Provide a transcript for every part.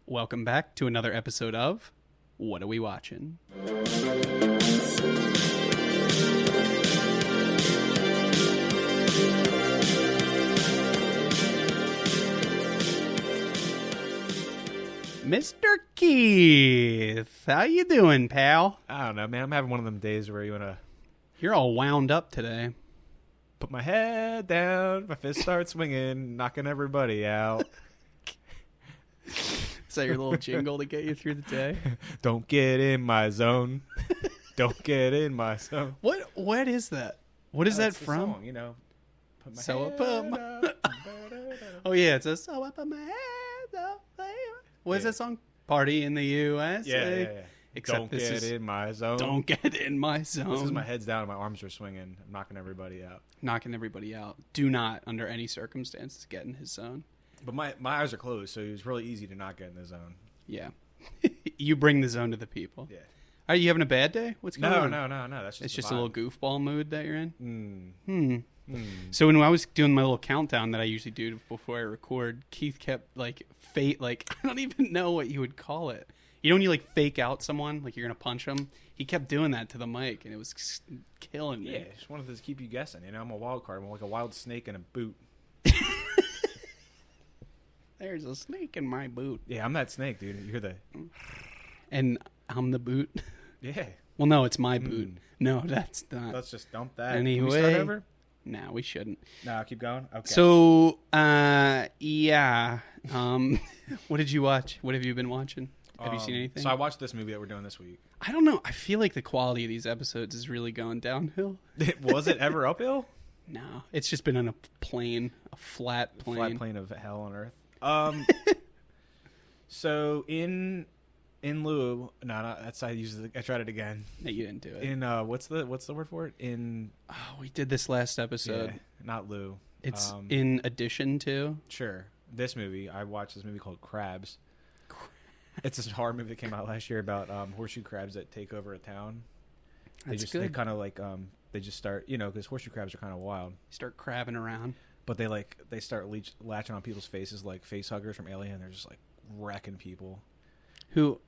Welcome back to another episode of What Are We Watching? Mr. Keith, how you doing, pal? I don't know, man. I'm having one of them days where you want to You're all wound up today. put my head down, my fist starts swinging, knocking everybody out. Is that your little jingle to get you through the day? Don't get in my zone. Don't get in my zone. What is that? What is that It's the from? song, you know. Put my So I head put my- up. Oh yeah, it's a so I put my hands up. What is Yeah. that song? Party in the USA. Yeah. Except Don't this get is in my zone. Don't get in my zone. This is my head's down and my arms are swinging. I'm knocking everybody out. Knocking everybody out. Do not, under any circumstances, get in his zone. But my eyes are closed, so it was really easy to not get in the zone. Yeah. You bring the zone to the people. Yeah. Are you having a bad day? What's going on? No. That's just It's the just a vibe. little goofball mood that you're in? Mm. So when I was doing my little countdown that I usually do before I record, Keith kept like I don't even know what you would call it. You know when you like fake out someone, like you're gonna punch them? He kept doing that to the mic, and it was killing me. Yeah, just wanted to keep you guessing. You know, I'm a wild card. I'm like a wild snake in a boot. There's a snake in my boot, Yeah, I'm that snake, dude. You hear the... and I'm the boot. Yeah. Well, no, it's my boot. No, that's not. Let's just dump that. Anyway. Can we start over? No, we shouldn't. No, keep going. Okay. So, yeah. What did you watch? What have you been watching? Have you seen anything? So I watched this movie that we're doing this week. I don't know. I feel like the quality of these episodes is really going downhill. Was it ever uphill? No, it's just been on a plane, a flat plane. Flat plane of hell on earth. So in lieu, that's I tried it again. No, you didn't do it. In what's the word for it? In Oh, we did this last episode. yeah, not lieu. It's in addition to. Sure. This movie, I watched this movie called Crabs. It's this horror movie that came out last year about horseshoe crabs that take over a town. They good. kind of like they just start, you know, because horseshoe crabs are kind of wild. Start crabbing around. But they start latching on people's faces like face huggers from Alien. They're just like wrecking people.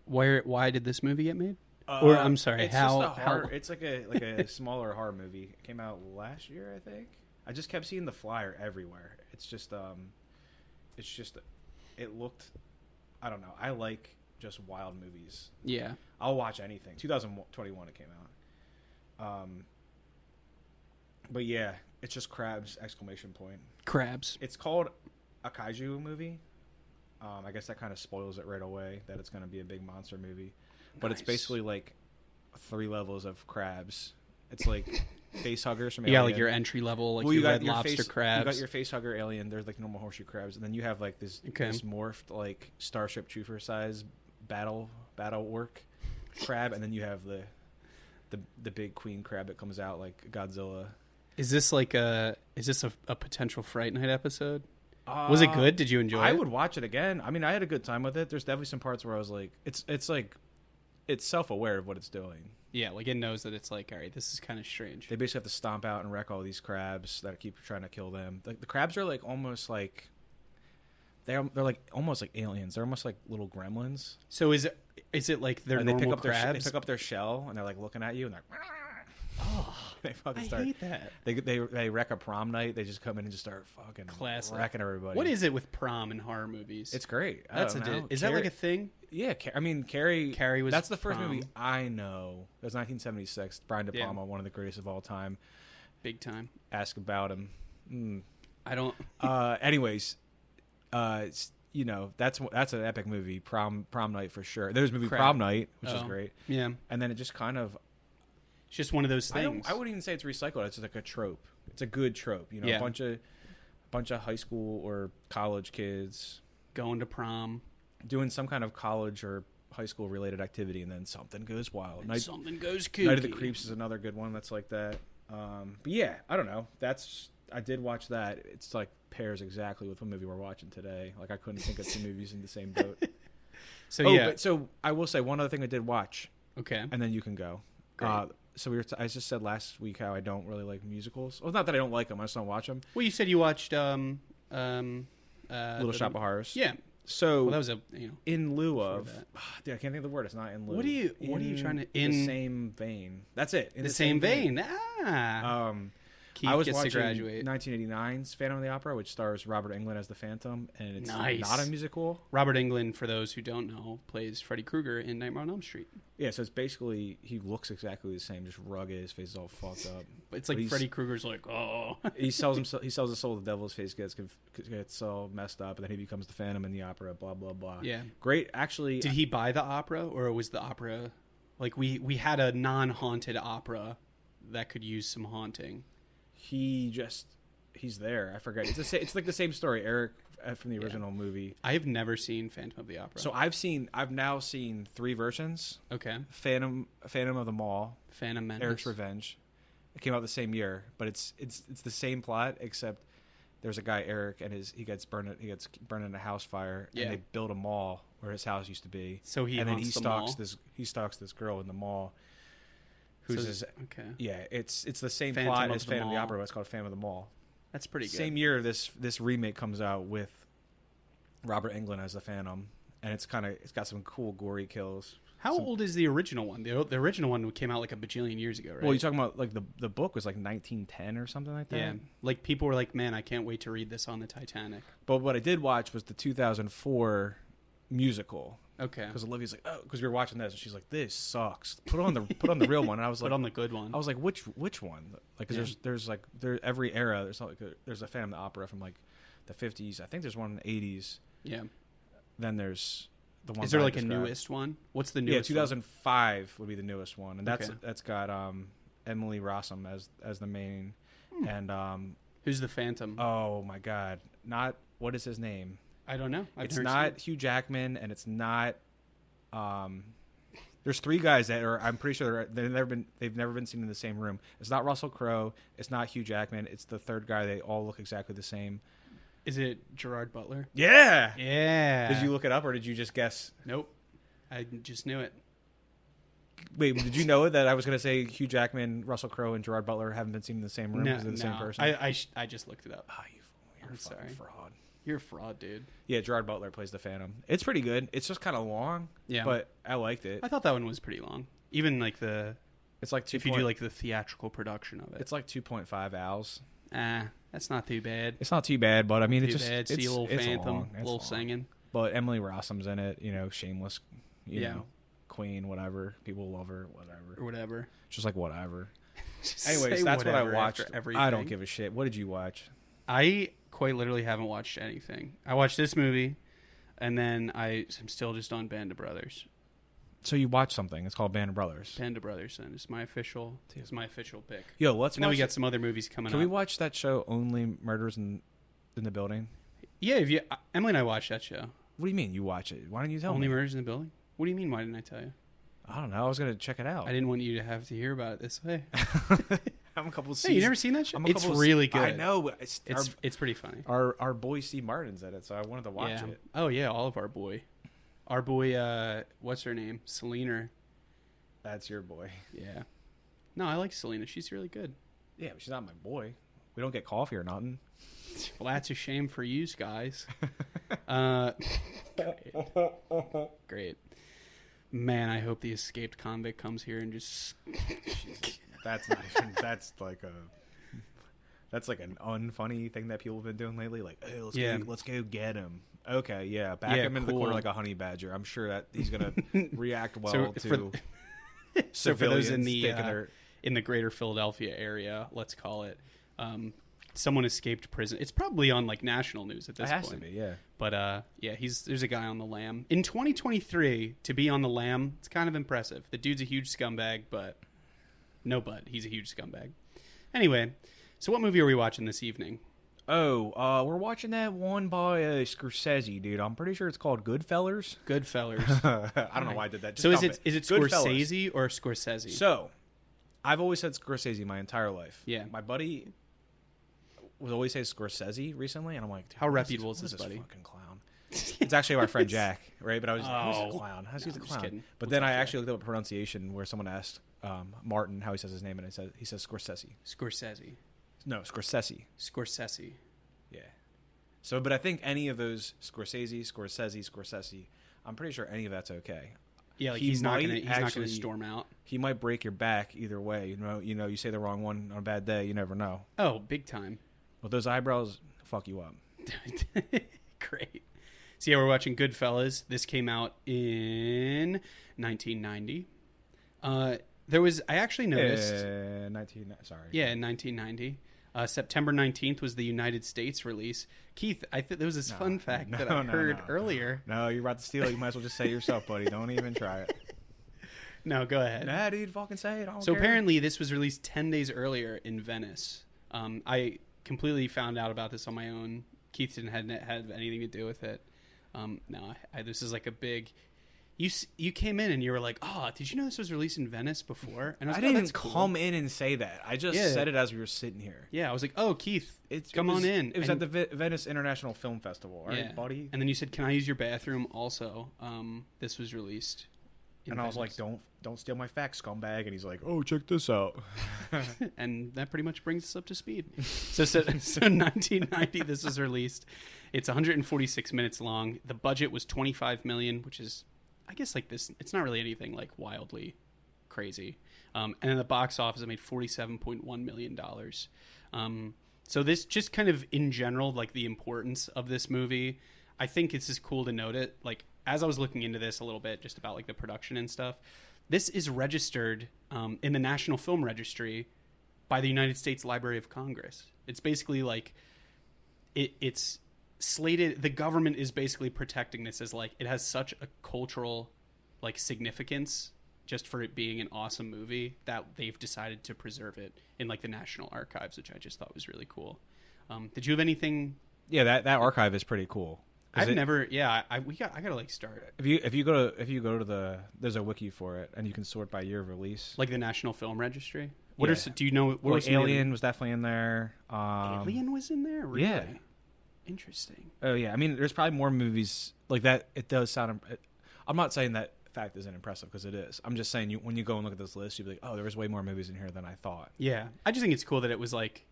Why did this movie get made? Or I'm sorry, it's how? just a horror, it's like a smaller horror movie. It came out last year, I think. I just kept seeing the flyer everywhere. It's just it looked. I don't know. I like just wild movies. Yeah. I'll watch anything. 2021 it came out. But yeah, it's just crabs! ! Crabs. It's called a kaiju movie. I guess that kind of spoils it right away that it's going to be a big monster movie. But It's basically like 3 levels of crabs. It's like face huggers from You got Alien. like your entry level, like Well, your got red your lobster crabs. You got your face hugger Alien. There's like normal horseshoe crabs, and then you have like this morphed like Starship Trooper size battle orc crab, and then you have the big queen crab that comes out like Godzilla. Is this a potential Fright Night episode? Was it good? Did you enjoy it? I would watch it again. I mean, I had a good time with it. There's definitely some parts where I was like, it's like it's self-aware of what it's doing. Yeah, like it knows that it's like, all right, this is kind of strange. They basically have to stomp out and wreck all these crabs that keep trying to kill them. Like the crabs are like almost like they're like almost like aliens. They're almost like little gremlins. So is it like they're normal they pick up crabs? they pick up their shell and they're like looking at you and they're like, Oh, they fucking I start. hate that. They wreck a prom night. They just come in and just start fucking Classic. wrecking everybody. What is it with prom in horror movies? It's great. That's is that like a thing? Yeah, I mean Carrie. Carrie was. That's the first prom. movie I know. It was 1976. Brian De Palma, one of the greatest of all time. Big time. Ask about him. I don't. Anyways, you know that's an epic movie. Prom night for sure. There's a movie Prom Night, which is great. Yeah. And then it just kind of. It's just one of those things. I wouldn't even say it's recycled. It's like a trope. It's a good trope. You know, Yeah. a bunch of high school or college kids going to prom, doing some kind of college or high school related activity, and then something goes wild. Something goes kooky. Night of the Creeps is another good one that's like that. But yeah, I don't know. I did watch that. It's like pairs exactly with what movie we're watching today. Like I couldn't think of 2 movies in the same boat. So I will say one other thing I did watch. Okay. And then you can go. Great. So I just said last week how I don't really like musicals. Well, not that I don't like them. I just don't watch them. Well, you said you watched Little Shop of Horrors. Yeah. So Well, that was in lieu before of, that. dude, I can't think of the word. It's not in lieu. What are you trying to in the same vein? That's it. In the same vein? Ah. I was Keith gets to watching graduate. 1989's Phantom of the Opera, which stars Robert Englund as the Phantom, and it's Nice. not a musical. Robert Englund, for those who don't know, plays Freddy Krueger in Nightmare on Elm Street. Yeah, so it's basically he looks exactly the same, just rugged. His face is all fucked up. It's like Freddy Krueger's like, oh. He sells his soul to the devil. His face gets all messed up, and then he becomes the Phantom in the opera. Blah blah blah. Yeah. Great. Actually, Did he buy the opera, or was the opera like we had a non-haunted opera that could use some haunting? He's there. I forget. It's like the same story. Eric from the original movie. I have never seen Phantom of the Opera. So I've now seen 3 versions. Okay. Phantom of the Mall, Phantom Menace. Eric's Revenge. It came out the same year, but it's the same plot, except there's a guy, Eric, and he gets burned in a house fire, and they build a mall where his house used to be. So he stalks this girl in the mall. Okay. Yeah, it's the same Phantom plot of as the Phantom of the Mall. Opera, but it's called Phantom of the Mall. That's pretty good. Same year, this remake comes out with Robert Englund as the Phantom, and it's got some cool gory kills. How old is the original one? The original one came out like a bajillion years ago, right? Well, you're talking about like the book was like 1910 or something like that. Yeah, like people were like, "Man, I can't wait to read this on the Titanic." But what I did watch was the 2004 musical. Okay. Because Olivia's like, oh, because we were watching this, and she's like, "This sucks. Put on the real one." And I was like, "Put on the good one." I was like, "Which one?" Like, because there's every era. There's a Phantom of the Opera from like the 50s. I think there's one in the 80s. Yeah. Then there's the one. Is there like a newest one? What's the newest? Yeah, 2005 would be the newest one, and Okay. that's got Emily Rossum as the main, and Who's the Phantom? oh my God, not what is his name? I don't know. It's not Hugh Jackman, and it's not. There's 3 guys that are. I'm pretty sure they've never been seen in the same room. It's not Russell Crowe. It's not Hugh Jackman. It's the 3rd guy. They all look exactly the same. Is it Gerard Butler? Yeah. Yeah. Did you look it up, or did you just guess? Nope. I just knew it. Wait, did you know that I was going to say Hugh Jackman, Russell Crowe, and Gerard Butler haven't been seen in the same room because they're the same person? I just looked it up. Oh, you're a fucking fraud. You're a fraud, dude. Yeah, Gerard Butler plays the Phantom. It's pretty good. It's just kind of long. Yeah. But I liked it. I thought that one was pretty long. Even like It's like if you do like the theatrical production of it. It's like 2.5 hours. That's not too bad. It's not too bad, but I mean, See a little Phantom, a little singing. But Emily Rossum's in it. Shameless. You know, queen, whatever. People love her, whatever. Or whatever. Just like whatever. Just Anyways, say that's what I whatever watched. after everything. I don't give a shit. What did you watch? I quite literally haven't watched anything. I watched this movie, and then I'm still just on Band of Brothers. So you watched something. It's called Band of Brothers. Band of Brothers, and it's my official pick. Yo, let's. And then we got some other movies coming up. Can we watch that show, Only Murders in the Building? Yeah, Emily and I watched that show. What do you mean you watch it? Why don't you tell me? Only Murders in the Building? What do you mean, why didn't I tell you? I don't know. I was going to check it out. I didn't want you to have to hear about it this way. I'm a couple of Hey, you never seen that show? It's really good. I know. It's pretty funny. Our boy Steve Martin's at it, so I wanted to watch it. Oh, yeah, all of our boy, what's her name? Selena. That's your boy. Yeah. No, I like Selena. She's really good. Yeah, but she's not my boy. We don't get coffee or nothing. Well, that's a shame for you guys. Great. Man, I hope the escaped convict comes here and just... That's not even... That's like an unfunny thing that people have been doing lately. Like, hey, let's go get him. Okay, yeah. Back him in the corner like a honey badger. I'm sure that he's going to react well to... So for those in the greater Philadelphia area, let's call it, someone escaped prison. It's probably on like national news at this point. It has to be, yeah. But there's a guy on the lam. In 2023, to be on the lam, it's kind of impressive. The dude's a huge scumbag, he's a huge scumbag. Anyway, so what movie are we watching this evening? Oh, we're watching that one by Scorsese, dude. I'm pretty sure it's called Goodfellas. I don't know why I did that. Just is it Scorsese or Scorsese? So, I've always said Scorsese my entire life. Yeah. My buddy would always say Scorsese recently, and I'm like, how reputable is this buddy? Fucking clown. It's actually our friend Jack, right? But I was who's a clown? He's a clown? Kidding. But then I actually looked up a pronunciation where someone asked Martin how he says his name, and he says Scorsese. Scorsese. No, Scorsese. Scorsese. Yeah. So, but I think any of those Scorsese, I'm pretty sure any of that's okay. Yeah, like he's not gonna storm out. He might break your back either way. You say the wrong one on a bad day, you never know. Oh, big time. But those eyebrows fuck you up. Great. So yeah, we're watching Goodfellas. This came out in 1990. I actually noticed. In 1990. September 19th was the United States release. Keith, there was this fun fact that I heard earlier. No, you're about to steal it. You might as well just say it yourself, buddy. Don't even try it. No, go ahead. Nah, dude, fucking say it. I don't So care. apparently this was released 10 days earlier in Venice. I completely found out about this on my own. Keith didn't have anything to do with it. No, this is like a big... You came in and you were like, "Oh, did you know this was released in Venice before?" And I didn't even come in and say that. I just said it as we were sitting here. Yeah, I was like, "Oh, Keith, come on in." It was at the Venice International Film Festival, right, buddy? And then you said, "Can I use your bathroom?" Also, this was released. And I was like, "Don't steal my facts, scumbag." And he's like, "Oh, check this out." And that pretty much brings us up to speed. So 1990, this was released. It's 146 minutes long. The budget was $25 million, which is, I guess, like this. It's not really anything like wildly crazy. And in the box office, it made $47.1 million. So this just kind of in general, like the importance of this movie, I think it's just cool to note it. Like as I was looking into this a little bit, just about like the production and stuff, this is registered in the National Film Registry by the United States Library of Congress. It's basically like it's slated. The government is basically protecting this as like it has such a cultural like significance just for it being an awesome movie that they've decided to preserve it in like the National Archives, which I just thought was really cool. Did you have anything? Yeah, that archive is pretty cool. I gotta like start. If you go to there's a wiki for it, and you can sort by year of release, like the National Film Registry. Do you know? Alien was definitely in there. Alien was in there. Really? Yeah. Interesting. Oh yeah, I mean, there's probably more movies like that. It does sound. I'm not saying that fact isn't impressive because it is. I'm just saying when you go and look at this list, you'd be like, oh, there was way more movies in here than I thought. Yeah, I just think it's cool that it was like.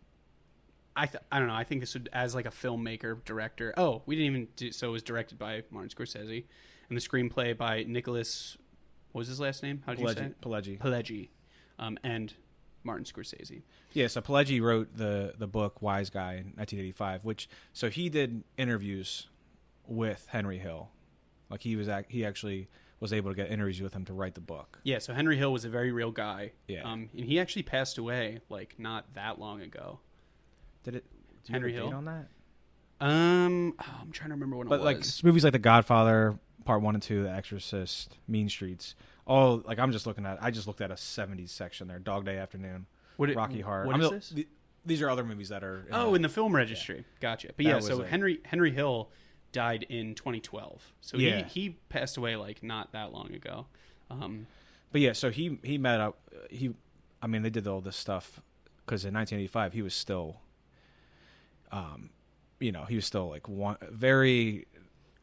I don't know. I think this would, as like a filmmaker, director. Oh, we didn't even do. So it was directed by Martin Scorsese, and the screenplay by Nicholas. What was his last name? How did you say it? Pileggi. And Martin Scorsese. Yeah, so Pileggi wrote the book Wise Guy in 1985, so he did interviews with Henry Hill. Like he actually was able to get interviews with him to write the book. Yeah, so Henry Hill was a very real guy. Yeah. And he actually passed away like not that long ago. Do you Henry have a date Hill on that? I'm trying to remember when it was. But like movies like The Godfather, Part 1 and 2, The Exorcist, Mean Streets. All like I just looked at a 70s section there. Dog Day Afternoon, Rocky Horror. What is this? These are other movies that are in the film registry. Yeah. Gotcha. But Henry Hill died in 2012. So he passed away like not that long ago. But yeah, so he met up. They did all this stuff because in 1985 he was still. He was still like very.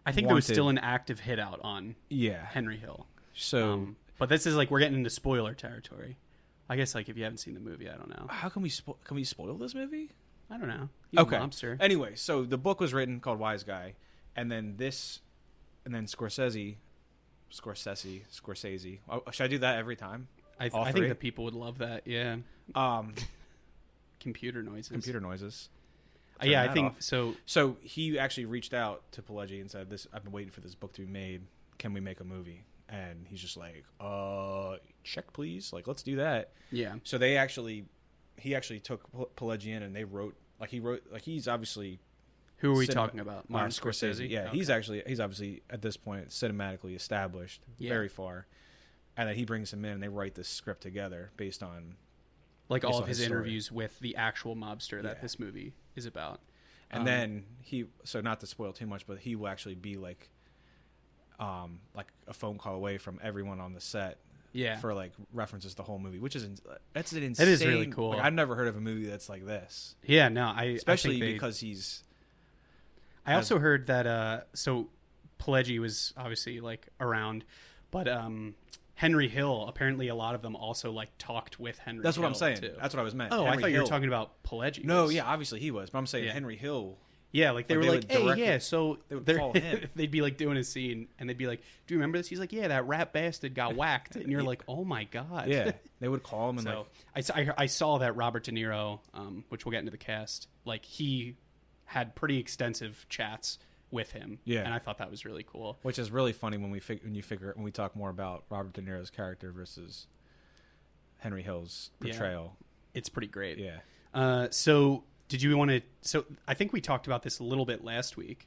I think there was still an active hit out on Henry Hill. So, but this is like we're getting into spoiler territory. I guess like if you haven't seen the movie, I don't know. How can we spoil this movie? I don't know. He's a mobster. Anyway, so the book was written called Wise Guy, and then Scorsese. Oh, should I do that every time? I think the people would love that. Yeah. Computer noises. Yeah, I think so. So he actually reached out to Pileggi and said, "I've been waiting for this book to be made. Can we make a movie?" And he's just like, check please. Like, let's do that. Yeah. So he actually took Pileggi in, and he's obviously. Who are we talking about? Martin Scorsese. Yeah, okay. He's obviously at this point cinematically established very far, and then he brings him in, and they write this script together based on all of his interviews with the actual mobster that this movie is about. And then not to spoil too much, but he will actually be like a phone call away from everyone on the set. Yeah. For like references to the whole movie, which is that's an insane. It is really cool. Like, I've never heard of a movie that's like this. Yeah, no, especially because he's. I also heard that so Pileggi was obviously like around, but Henry Hill, apparently a lot of them also like talked with Henry Hill. That's what I'm saying. Too. That's what I was meant. Oh, Henry I thought you were talking about Pileggi. No, yeah, obviously he was, but I'm saying Henry Hill. Yeah, like they were like, hey, yeah, so they would call him. they'd be like doing a scene, and they'd be like, do you remember this? He's like, yeah, that rat bastard got whacked, and you're like, oh my god. Yeah, they would call him and so I saw that Robert De Niro, which we'll get into the cast, like he had pretty extensive chats with him. Yeah, and I thought that was really cool. Which is really funny when we talk more about Robert De Niro's character versus Henry Hill's portrayal. Yeah, it's pretty great. Yeah. So did you want to? So I think we talked about this a little bit last week.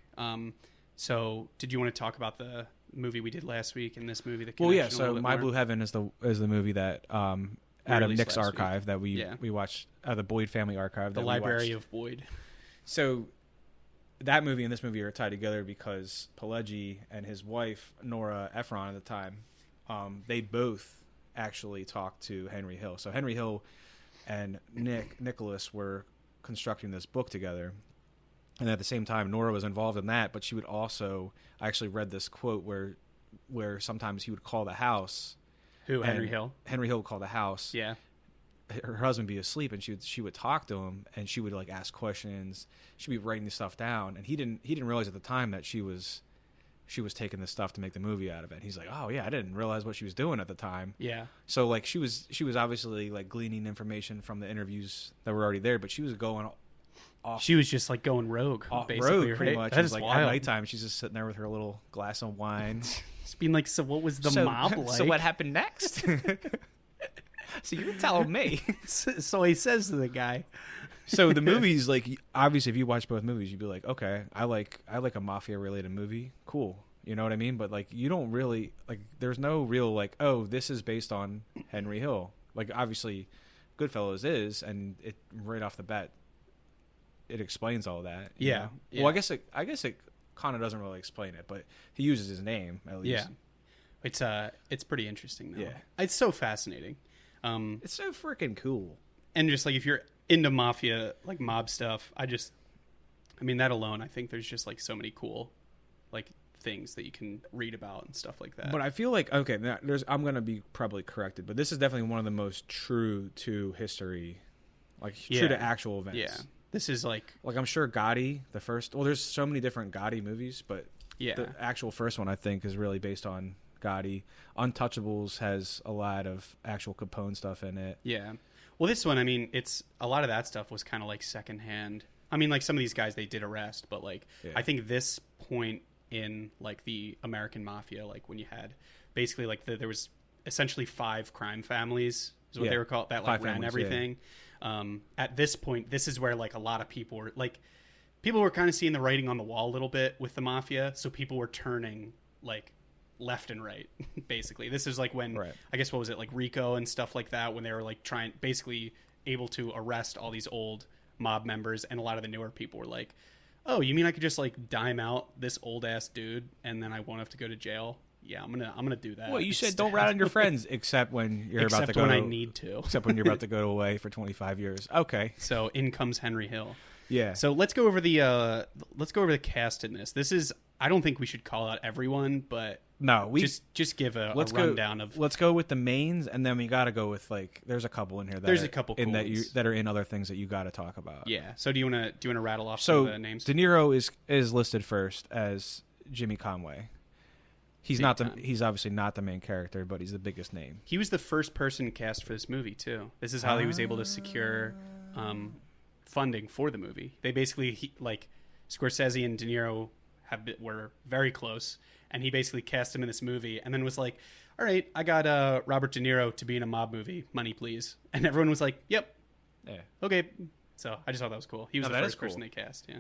So did you want to talk about the movie we did last week and this movie? Well, yeah. So My Blue Heaven is the movie that out of Nick's archive that we watched, the Boyd family archive. The Library of Boyd. So that movie and this movie are tied together because Pileggi and his wife Nora Ephron at the time, they both actually talked to Henry Hill. So Henry Hill and Nicholas were constructing this book together, and at the same time Nora was involved in that, but she would also, I actually read this quote where sometimes he would call the house. Henry Hill would call the house. Yeah. Her husband would be asleep, and she would talk to him, and she would like ask questions. She'd be writing this stuff down, and he didn't realize at the time that she was taking this stuff to make the movie out of it. He's like, oh yeah, I didn't realize what she was doing at the time. Yeah. So like she was obviously like gleaning information from the interviews that were already there, but she was going off. She was just like going rogue, basically, pretty right? much. That is like wild. At nighttime, she's just sitting there with her little glass of wine. It's being like, so what was the mob like? So what happened next? So you're telling me. So he says to the guy. So the movies, like, obviously, if you watch both movies, you'd be like, okay, I like a mafia related movie. Cool. You know what I mean? But like, you don't really like. There's no real like, oh, this is based on Henry Hill. Like, obviously, Goodfellas is, and it right off the bat, it explains all that. You know? Yeah. Well, I guess it kind of doesn't really explain it, but he uses his name at least. Yeah. It's pretty interesting though. Yeah. It's so fascinating. It's so freaking cool. And just like if you're into mafia, like mob stuff, I mean that alone, I think there's just like so many cool like things that you can read about and stuff like that. But I feel like, okay, I'm going to be probably corrected, but this is definitely one of the most true to history, like true to actual events. Yeah. This is like I'm sure Gotti, the first, well, there's so many different Gotti movies, but the actual first one I think is really based on Gotti. Untouchables has a lot of actual Capone stuff in it. Yeah. Well, this one, I mean, it's a lot of that stuff was kind of like secondhand. I mean, like some of these guys they did arrest, but like I think this point in like the American mafia, like when you had basically like there was essentially 5 crime families is what they were called that like ran everything. At this point, this is where like a lot of people were kind of seeing the writing on the wall a little bit with the mafia, so people were turning like left and right. Basically, this is like when I guess what was it, like Rico and stuff like that, when they were like basically able to arrest all these old mob members, and a lot of the newer people were like, oh, you mean I could just like dime out this old ass dude and then I won't have to go to jail? Yeah, I'm gonna do that. Well, you said don't rat on your friends except when you're about to go. Except when I need to. Except when you're about to go away for 25 years. Okay. So in comes Henry Hill. Yeah. So let's go over the cast in this. This is, I don't think we should call out everyone, but no, we just give a rundown of. Let's go with the mains, and then we got to go with like. There's a couple in here. A couple in cool that are in other things that you got to talk about. Yeah. So do you want to rattle off some of the names? De Niro is listed first as Jimmy Conway. He's obviously not the main character, but he's the biggest name. He was the first person cast for this movie too. This is how he was able to secure funding for the movie. They basically like Scorsese and De Niro were very close, and he basically cast him in this movie, and then was like, "All right, I got Robert De Niro to be in a mob movie. Money, please." And everyone was like, "Yep, yeah, okay." So I just thought that was cool. He was the first person they cast. Yeah,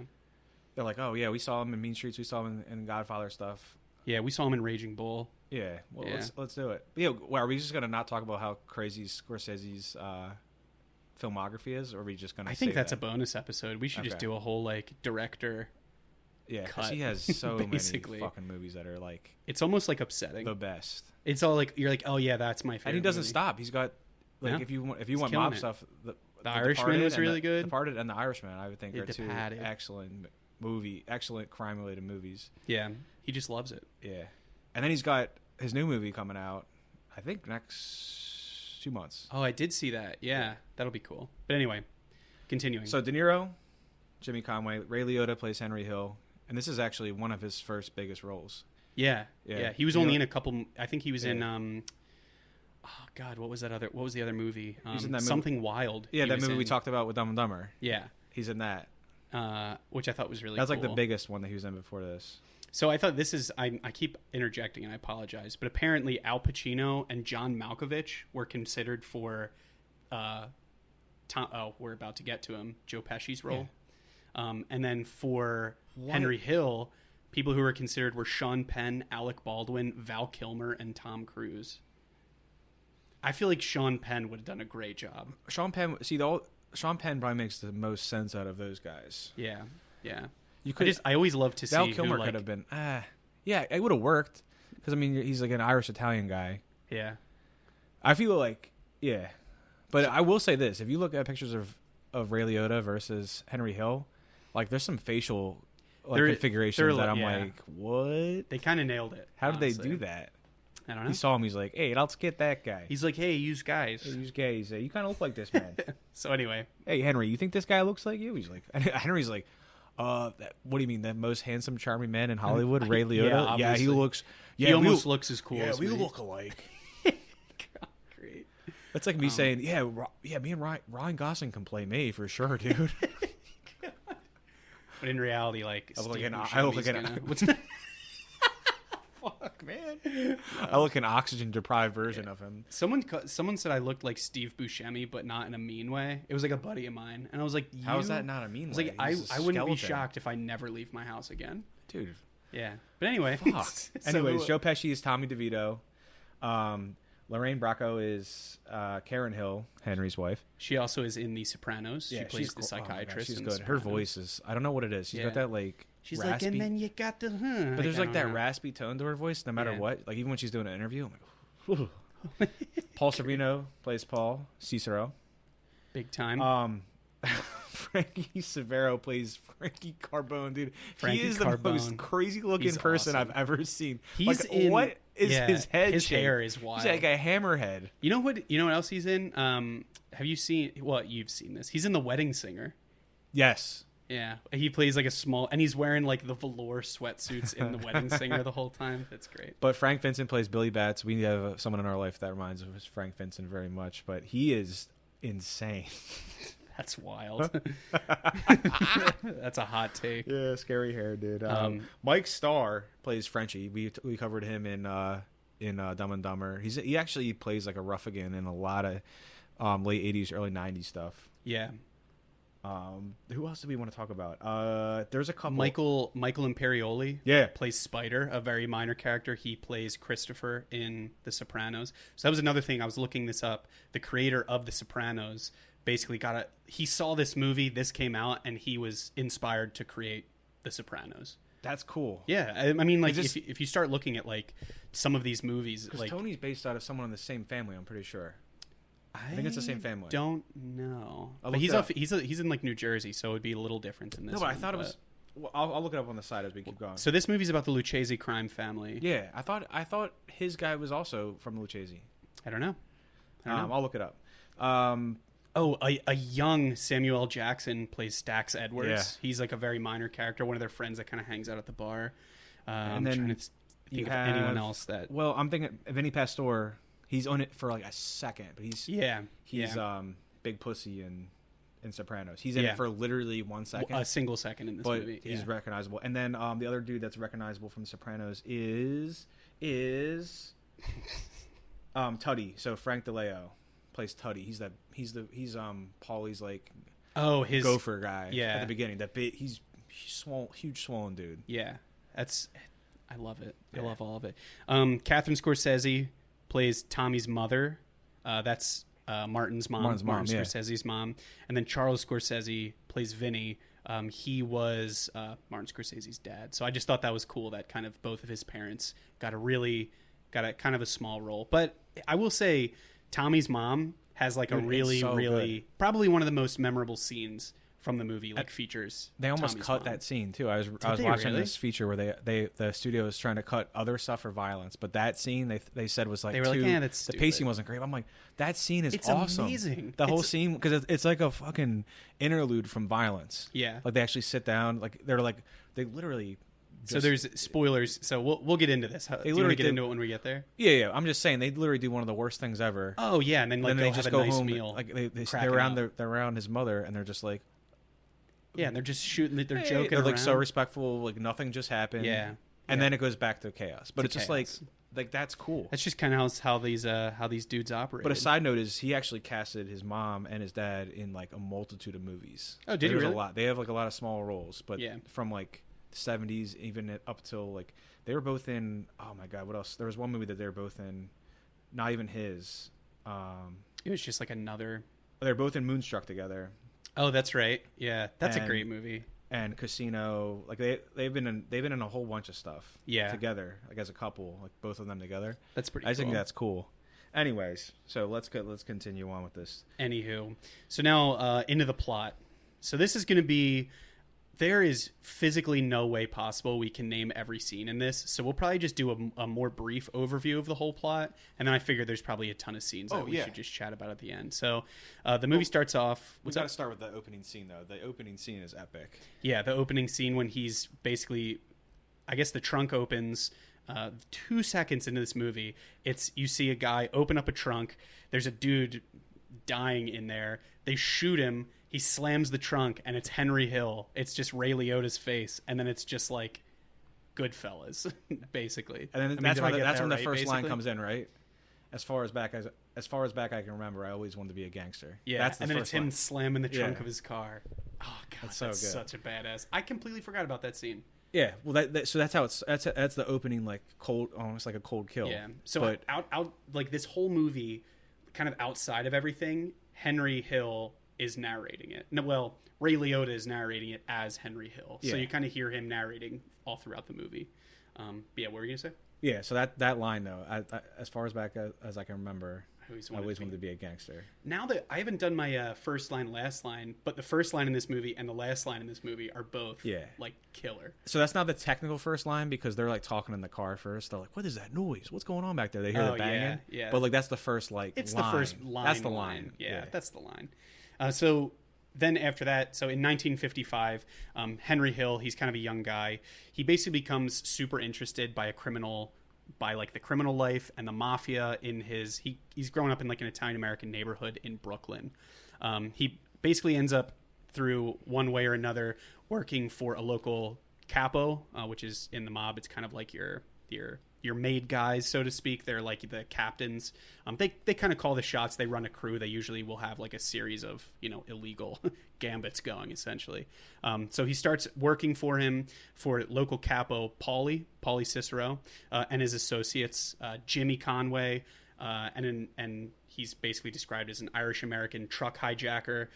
they're like, "Oh yeah, we saw him in Mean Streets. We saw him in Godfather stuff." Yeah, we saw him in Raging Bull. Yeah, well, let's do it. But yeah, well, are we just gonna not talk about how crazy Scorsese's filmography is, or are we just gonna? I think that's a bonus episode. We should just do a whole like director. Yeah, because he has so many fucking movies that are like. It's almost like upsetting. The best. It's all like you're like, oh yeah, that's my favorite. And he doesn't movie. Stop. He's got like if you want mob stuff, the Irishman was really good. The Departed and the Irishman, I would think, are two excellent crime related movies. Yeah, he just loves it. Yeah, and then he's got his new movie coming out. I think next 2 months. Oh, I did see that. Yeah, that'll be cool. But anyway, continuing. So De Niro, Jimmy Conway. Ray Liotta plays Henry Hill, and this is actually one of his first biggest roles. Yeah. He was You only know- in a couple. I think he was in. Oh God, what was that other? What was the other movie? He's in that movie- Something Wild. Yeah, he that was movie we in. talked about with Dumb and Dumber. Yeah. He's in that. Which I thought was really That's cool. like the biggest one that he was in before this. So I thought this is. I keep interjecting and I apologize, but apparently Al Pacino and John Malkovich were considered for. We're about to get to him. Joe Pesci's role, and then for Henry Hill, people who were considered were Sean Penn, Alec Baldwin, Val Kilmer, and Tom Cruise. I feel like Sean Penn would have done a great job. Sean Penn probably makes the most sense out of those guys. Yeah. You could. I always love to see Val Kilmer who, like, could have been. Yeah, it would have worked because I mean he's like an Irish Italian guy. Yeah. I feel like but I will say this: if you look at pictures of Ray Liotta versus Henry Hill, like there's some facial configurations that I'm like, what? They kind of nailed it. How did they honestly. do that? I don't know. He saw him. He's like, hey, let's get that guy. He's like, hey, use guys. Hey, he's gay. He's like, you kind of look like this man. So anyway, Hey, Henry, you think this guy looks like you? He's like, Henry's like, what do you mean? The most handsome, charming man in Hollywood, Ray Liotta? Yeah, he looks. Yeah, he almost looks as cool. Yeah, as we me. look alike. Great. That's like me saying, me and Ryan Gosling can play me for sure, dude. But in reality, like, I look like Steve I look Buscemi's like gonna- what's fuck, man. I look an oxygen deprived version of him. Someone said I looked like Steve Buscemi, but not in a mean way. It was like a buddy of mine, and I was like, How is that not a mean I was way? like, He's a I wouldn't be skeleton. shocked if I never leave my house again. Dude. Yeah, but anyway. Fuck. So- Anyways, Joe Pesci is Tommy DeVito. Lorraine Bracco is Karen Hill, Henry's wife. She also is in The Sopranos. She plays the cool. Oh my God, psychiatrist. she's in good. The Her Sopranos. voice is, I don't know what it is. She's got that like She's raspy, like, and then you got the. but there's like that raspy. raspy tone to her voice no matter Yeah. what. Like even when she's doing an interview, I'm like, Paul Sorvino plays Paul Cicero. Big time. Frankie Severo plays Frankie Carbone, dude. Frankie He is the Carbone. most crazy looking He's person awesome. I've ever seen. He's like, in. what is his head? His shape? hair is wild. He's like a hammerhead. You know what? You know what else he's in? Have you seen? Well, you've seen this. He's in The Wedding Singer. Yes. Yeah, he plays like a small, and he's wearing like the velour sweatsuits in The Wedding Singer the whole time. That's great. But Frank Vincent plays Billy Bats. We have someone in our life that reminds us of Frank Vincent very much, but he is insane. That's wild. That's a hot take. Yeah, scary hair, dude. Mike Starr plays Frenchie. We covered him in Dumb and Dumber. He actually plays like a ruffian in a lot of late '80s, early '90s stuff. Yeah. Who else do we want to talk about? There's a couple. Michael Imperioli. Yeah. Plays Spider, a very minor character. He plays Christopher in The Sopranos. So that was another thing. I was looking this up. The creator of The Sopranos basically he saw this movie, this came out, and he was inspired to create The Sopranos. That's cool. Yeah, I mean, like, if you start looking at like some of these movies, Because like Tony's based out of someone in the same family. I'm pretty sure. I think it's the same family. Don't know, I'll but look he's in like New Jersey, so it would be a little different in this. No, but I one, thought it was. Well, I'll look it up on the side as we keep going. So this movie's about the Lucchese crime family. Yeah, I thought his guy was also from Lucchese. I don't know. I'll look it up. A young Samuel L. Jackson plays Stax Edwards. Yeah. He's like a very minor character, one of their friends that kind of hangs out at the bar. And I'm then trying to think of anyone else that. Well, I'm thinking Vinny Pastore. He's on it for like a second, but he's Big Pussy in Sopranos. He's in it for literally 1 second. A single second in this but movie. he's recognizable. And then the other dude that's recognizable from The Sopranos is Tuddy. So Frank DeLeo plays Tuddy. He's Paulie's like his gopher guy yeah. at the beginning. That bit he's swole, huge swollen dude. Yeah, I love it. Yeah. I love all of it. Catherine Scorsese plays Tommy's mother. That's Martin Scorsese's mom. And then Charles Scorsese plays Vinny. He was Martin Scorsese's dad. So I just thought that was cool that kind of both of his parents got a kind of a small role. But I will say Tommy's mom has like a really good. probably one of the most memorable scenes from the movie like features. They almost Tommy's cut mom. that scene too. I was they watching really? this feature where the studio was trying to cut other stuff for violence, but that scene they said was like They were like, "Yeah, that's the stupid." pacing wasn't great. I'm like, that scene is It's awesome. amazing. The whole scene, because it's like a fucking interlude from violence. Yeah. Like they actually sit down, like they literally. So there's spoilers. So we'll get into this. Do you want to get into it when we get there? Yeah. I'm just saying they literally do one of the worst things ever. Oh yeah, and then like they go just have go a nice home. meal. Like they're cracking around up. they're around his mother, and they're just like, Yeah, and they're just shooting. They're hey, joking they're like around. so respectful, like nothing just happened. Yeah. And Yeah. then it goes back to chaos. But it's just chaos. like that's cool. That's just kind of how these dudes operate. But a side note is he actually casted his mom and his dad in like a multitude of movies. Oh, did he There's really? a lot. They have like a lot of small roles, but Yeah. from like the 70s even up till like they were both in. Oh my god, what else? There was one movie that they were both in. Not even his. It was just like another. They're both in Moonstruck together. Oh, that's right. Yeah, that's a And- great movie. And Casino, like they've been in a whole bunch of stuff. Yeah. Together, like as a couple, like both of them together. That's pretty. I think cool. that's cool. Anyways, so let's continue on with this. Anywho, so now into the plot. So this is going to be. There is physically no way possible we can name every scene in this, so we'll probably just do a more brief overview of the whole plot, and then I figure there's probably a ton of scenes that we should just chat about at the end. So the movie starts off. We got to start with the opening scene, though. The opening scene is epic. Yeah, the opening scene when he's basically, I guess the trunk opens 2 seconds into this movie. You see a guy open up a trunk. There's a dude dying in there. They shoot him. He slams the trunk, and it's Henry Hill. It's just Ray Liotta's face, and then it's just like Goodfellas, basically. And then I mean, that's did I when get that the right, first line basically? comes in, right? As far as back I can remember, I always wanted to be a gangster. Yeah, that's the and then first it's him line. slamming the trunk Yeah. of his car. Oh god, That's so that's good. such a badass. I completely forgot about that scene. Yeah, well, so that's how that's the opening, like cold, almost like a cold kill. Yeah. So but out like this whole movie, kind of outside of everything, Henry Hill is narrating it. No, well, Ray Liotta is narrating it as Henry Hill. So Yeah. you kind of hear him narrating all throughout the movie. But yeah, what were you gonna say? yeah, so that line though, as far as back as I can remember, I always I always wanted to be a gangster. Now that I haven't done my first line, last line, but the first line in this movie and the last line in this movie are both like killer. So that's not the technical first line because they're like talking in the car first. They're like, "What is that noise? What's going on back there?" They hear the banging. Yeah. But like that's the first like. It's line. the first line. That's the line. Yeah, that's the line. So then after that, so in 1955, Henry Hill, he's kind of a young guy. He basically becomes super interested by like the criminal life and the mafia in he's grown up in like an Italian American neighborhood in Brooklyn. He basically ends up through one way or another working for a local capo, which is in the mob. It's kind of like your made guys, so to speak. They're like the captains. They kind of call the shots. They run a crew. They usually will have like a series of illegal gambits going essentially. So he starts working for him for local capo Paulie Cicero and his associates Jimmy Conway and he's basically described as an Irish American truck hijacker.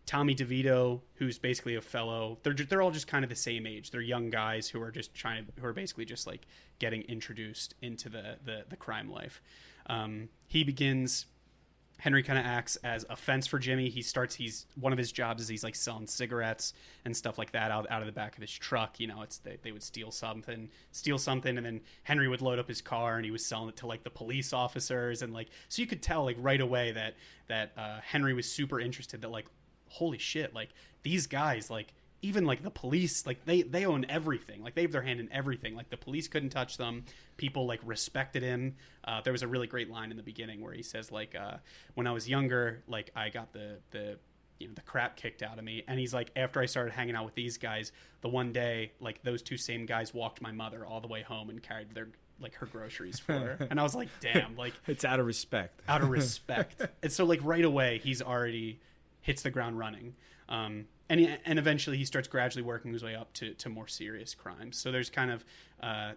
Tommy DeVito, who's basically a fellow. They're all just kind of the same age. They're young guys who are basically just like getting introduced into the crime life. Henry kind of acts as a fence for Jimmy. He's one of his jobs is he's like selling cigarettes and stuff like that out of the back of his truck. They would steal something, and then Henry would load up his car and he was selling it to like the police officers and like so you could tell like right away that Henry was super interested. That like holy shit, like these guys like. Even like the police, like they own everything. Like they have their hand in everything. Like the police couldn't touch them. People like respected him. There was a really great line in the beginning where he says like, when I was younger, like I got the crap kicked out of me. And he's like, after I started hanging out with these guys, the one day like those two same guys walked my mother all the way home and carried her groceries for her. And I was like, damn, like it's out of respect. Out of respect. And so like right away he's already hits the ground running. And eventually he starts gradually working his way up to more serious crimes. So there's kind of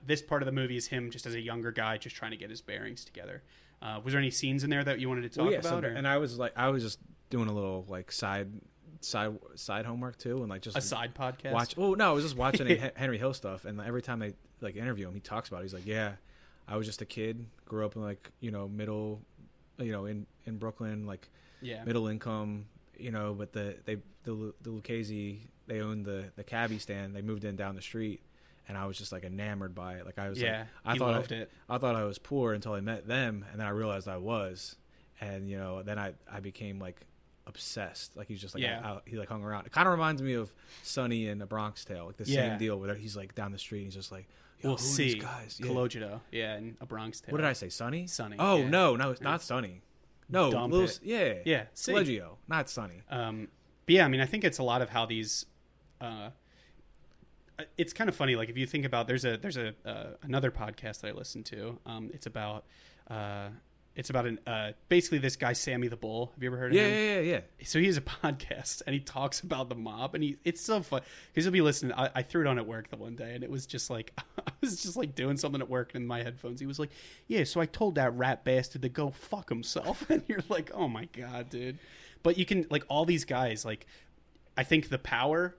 this part of the movie is him just as a younger guy just trying to get his bearings together. Was there any scenes in there that you wanted to talk about? And I was just doing a little like side homework too, and like just a side podcast. I was just watching Henry Hill stuff, and every time I like interview him, he talks about it. He's like, yeah, I was just a kid, grew up in like middle, in Brooklyn, like middle income. you know, but the Lucchese, they owned the cabbie stand. They moved in down the street, and I was just like enamored by it. Like I was I loved it. I thought I was poor until I met them, and then I realized I was, and you know, then I became like obsessed. Like he's just like he like hung around. It kind of reminds me of Sonny in A Bronx Tale, like the same deal where he's like down the street and he's just like, yo, who are these guys? Cologito, in A Bronx Tale. What did I say? Sonny? Sonny. Oh no, it's not Sonny. No, Colegio, not Sonny. But yeah, I mean, I think it's a lot of how these. It's kind of funny, like if you think about there's another podcast that I listen to. It's about basically this guy Sammy the Bull. Have you ever heard of him? Yeah. So he has a podcast and he talks about the mob, and it's so fun because he'll be listening. I threw it on at work the one day, and it was just like I was just like doing something at work, and in my headphones he was like, "Yeah, so I told that rat bastard to go fuck himself," and you're like, "Oh my god, dude!" But you can like all these guys like, I think the power,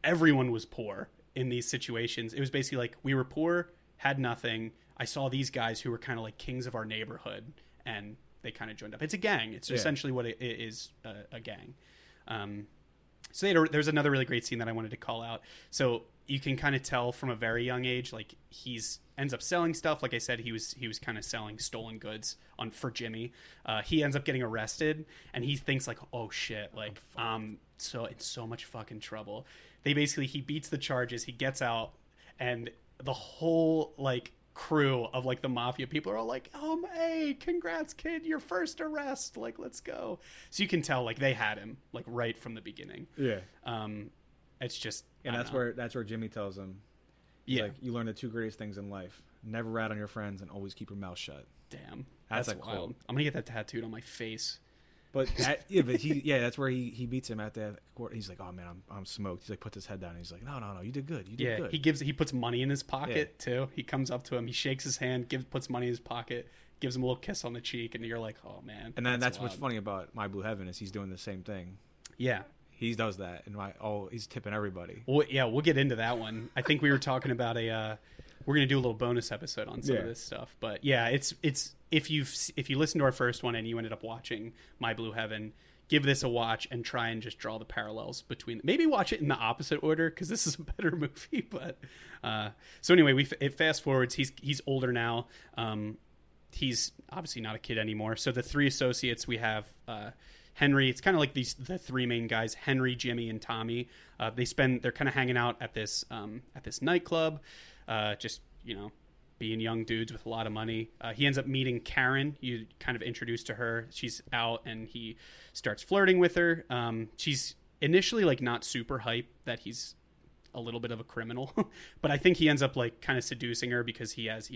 everyone was poor in these situations. It was basically like we were poor, had nothing. I saw these guys who were kind of like kings of our neighborhood, and they kind of joined up. It's a gang. It's essentially what it is, a gang. So there's another really great scene that I wanted to call out. So you can kind of tell from a very young age, like ends up selling stuff. Like I said, he was kind of selling stolen goods for Jimmy. He ends up getting arrested, and he thinks like, oh shit, like so in so much fucking trouble. He beats the charges. He gets out, and the whole like crew of like the mafia people are all like, hey, congrats kid, your first arrest, like let's go. So you can tell like they had him like right from the beginning. It's just, and that's where Jimmy tells him, like, you learn the two greatest things in life: never rat on your friends and always keep your mouth shut. Damn, that's like wild. I'm gonna get that tattooed on my face. But that's where he beats him at the court. He's like, oh man, I'm smoked. He's like, puts his head down. And he's like, no, you did good. You did good. He puts money in his pocket too. He comes up to him, he shakes his hand, puts money in his pocket, gives him a little kiss on the cheek, and you're like, oh man. And then that's what's funny about My Blue Heaven is he's doing the same thing. Yeah. He does that, and he's tipping everybody. Well, yeah, we'll get into that one. I think we were talking about we're gonna do a little bonus episode on some of this stuff. But yeah, it's if you listen to our first one and you ended up watching My Blue Heaven, give this a watch and try and just draw the parallels between. Maybe watch it in the opposite order because this is a better movie. But so anyway, it fast forwards. He's older now. He's obviously not a kid anymore. So the three associates we have. Henry, it's kind of like the three main guys, Henry, Jimmy, and Tommy. They're kind of hanging out at this nightclub, just, being young dudes with a lot of money. He ends up meeting Karen. You kind of introduced to her. She's out, and he starts flirting with her. She's initially like not super hype that he's a little bit of a criminal, but I think he ends up like kind of seducing her because he has,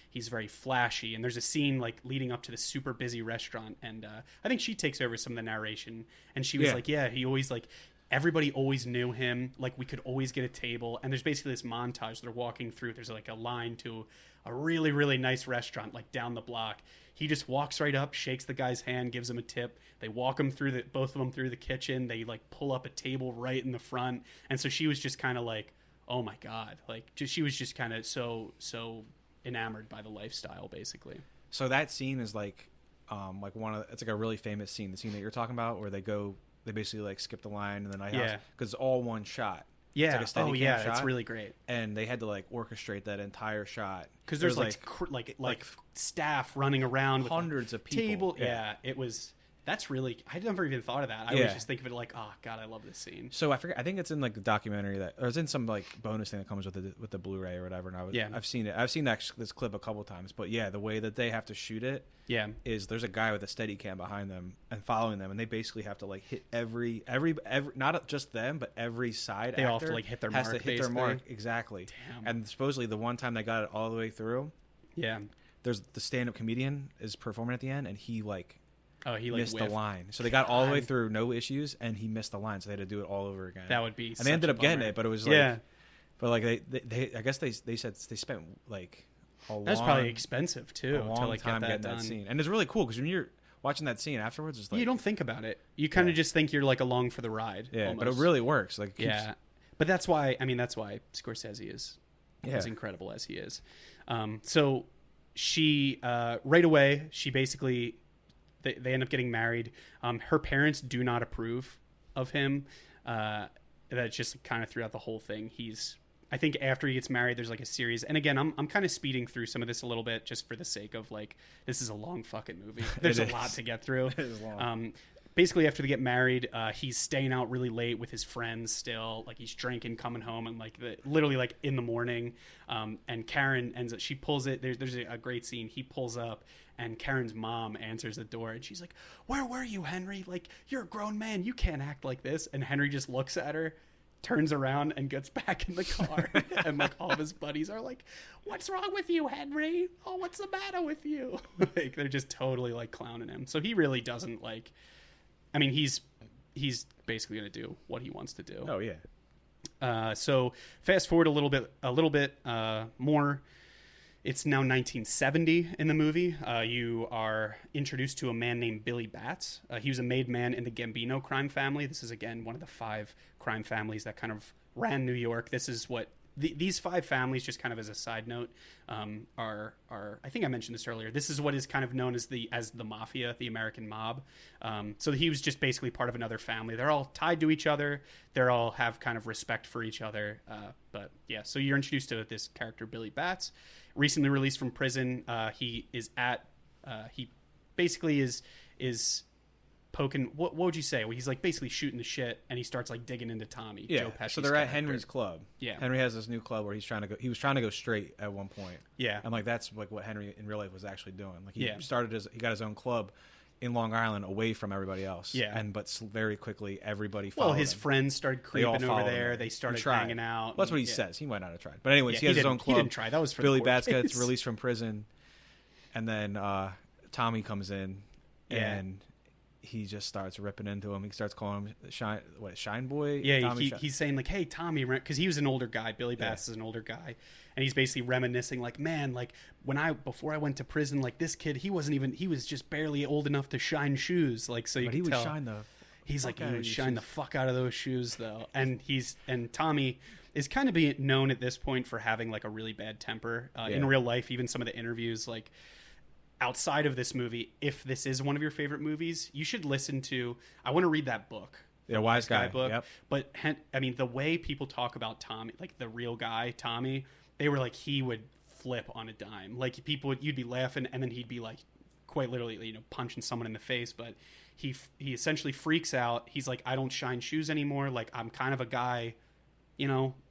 he's very flashy, and there's a scene like leading up to this super busy restaurant, and I think she takes over some of the narration, and she was like, he always like, everybody always knew him, like we could always get a table, and there's basically this montage they're walking through. There's like a line to a really, really nice restaurant like down the block. He just walks right up, shakes the guy's hand, gives him a tip. They walk him through both of them through the kitchen. They like pull up a table right in the front. And so she was just kind of like, oh my God. Like she was just kind of so enamored by the lifestyle basically. So that scene is like it's like a really famous scene. The scene that you're talking about where they basically like skip the line in the night house because it's all one shot. Yeah. It's like a steady shot, it's really great. And they had to like orchestrate that entire shot because there's like staff running around with hundreds of people. It was. That's really. I never even thought of that. I always just think of it like, oh God, I love this scene. So I forget. I think it's in like the documentary or it's in some like bonus thing that comes with the Blu-ray or whatever. And I've seen it. I've seen this clip a couple times. But yeah, the way that they have to shoot it, is there's a guy with a Steadicam behind them and following them, and they basically have to like hit every not just them, but every side. They all have to like hit their mark. Has to hit their mark exactly. Damn. And supposedly the one time they got it all the way through, there's the stand-up comedian is performing at the end, and he like. Oh, he like missed the line. So they got all the way through, no issues, and he missed the line, so they had to do it all over again. That would be. And they ended up getting it, but it was like, but like they I guess they said they spent like a long. That's probably expensive too. A long to like time get getting done. that scene, and it's really cool because when you're watching that scene afterwards, it's like you don't think about it. You kind of just think you're like along for the ride. Yeah, almost. but it really works. Like but that's why Scorsese is as incredible as he is. So she right away she basically they end up getting married. Her parents do not approve of him. That's just kind of throughout the whole thing. I think after he gets married, there's like a series. And again, I'm kind of speeding through some of this a little bit just for the sake of like, this is a long fucking movie. There's a lot to get through. It is long. Basically, after they get married, he's staying out really late with his friends still. Like, he's drinking, coming home, and like literally like in the morning. And Karen ends up, she pulls it. There's a great scene. He pulls up, and Karen's mom answers the door, and she's like, "Where were you, Henry? Like, you're a grown man. You can't act like this." And Henry just looks at her, turns around, and gets back in the car. And like all of his buddies are like, "What's wrong with you, Henry? Oh, what's the matter with you?" Like, they're just totally like clowning him. So he really doesn't like. I mean, he's basically going to do what he wants to do. Oh yeah. So fast forward a little bit more. It's now 1970 in the movie. You are introduced to a man named Billy Batts. He was a made man in the Gambino crime family. This is, again, one of the 5 crime families that kind of ran New York. This is what these 5 families, just kind of as a side note, are I think I mentioned this earlier. This is what is kind of known as the mafia, the American mob. So he was just basically part of another family. They're all tied to each other. They all have kind of respect for each other. But yeah, so you're introduced to this character, Billy Batts, recently released from prison. He basically is poking. What would you say? Well, he's like basically shooting the shit, and he starts like digging into Tommy. Yeah. Joe Pesci's So they're at character. Henry's club. Yeah. Henry has this new club where he was trying to go straight at one point. Yeah. And like that's like what Henry in real life was actually doing. Like he Yeah. he got his own club in Long Island away from everybody else. Yeah. But very quickly everybody followed Well, his him. friends started creeping over there. Him. They started He tried. hanging out. Well, that's what he Yeah. says. He might not have tried. But anyways, Yeah, he has his own club. He didn't try. That was for Billy the Batts court gets case. released from prison, and then Tommy comes in, Yeah. and he just starts ripping into him. He starts calling him Shine Boy? Yeah, Tommy he's saying like, "Hey, Tommy," because he was an older guy. Billy Batts is an older guy, and he's basically reminiscing like, "Man, like before I went to prison, like this kid, he was just barely old enough to shine shoes." Like, so you But can he would tell. shine the He's like, fuck out he of would these shine the shoes. fuck out of those shoes though, and Tommy is kind of being known at this point for having like a really bad temper in real life. Even some of the interviews, like. Outside of this movie, if this is one of your favorite movies, you should listen to. I want to read that book. Yeah, Wise Guy book. Yep. But I mean, the way people talk about Tommy, like the real guy Tommy, they were like he would flip on a dime. Like you'd be laughing, and then he'd be like, quite literally, punching someone in the face. But he essentially freaks out. He's like, I don't shine shoes anymore. Like I'm kind of a guy.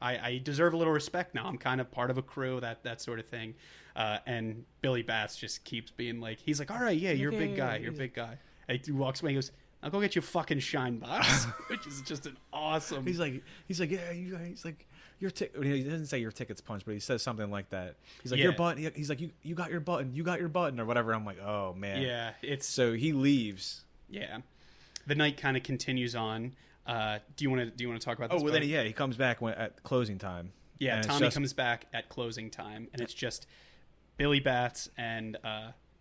I deserve a little respect now. I'm kind of part of a crew, that sort of thing. And Billy Batts just keeps being like, he's like, all right, yeah, you're a big guy. You're a big guy. And he walks away and goes, I'll go get you a fucking shine box, which is just an awesome. He's like, yeah, he's like, your ticket. He doesn't say your ticket's punched, but he says something like that. He's like, your button. He's like, you got your button, or whatever. I'm like, oh man. Yeah, so he leaves. Yeah, the night kind of continues on. Do you want to talk about this? Oh, well, then he comes back at closing time. Yeah, Tommy comes back at closing time, and it's just Billy Batts and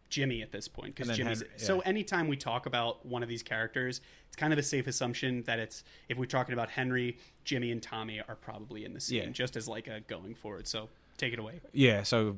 Jimmy at this point, because Jimmy's. So anytime we talk about one of these characters, it's kind of a safe assumption that if we're talking about Henry, Jimmy, and Tommy are probably in the scene, just as like a going forward. So take it away. Yeah, so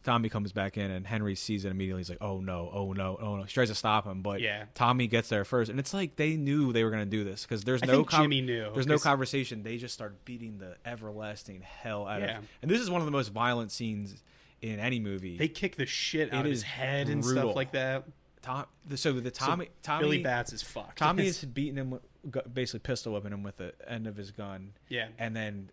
Tommy comes back in, and Henry sees it immediately. He's like, oh no. He tries to stop him, but Tommy gets there first, and it's like they knew they were going to do this, because Jimmy knew. There's no conversation. They just start beating the everlasting hell out of him. And this is one of the most violent scenes in any movie. They kick the shit out of his head and stuff like that. Tommy Billy Batts is fucked. Tommy is beating him, basically pistol whipping him with the end of his gun. Yeah, and then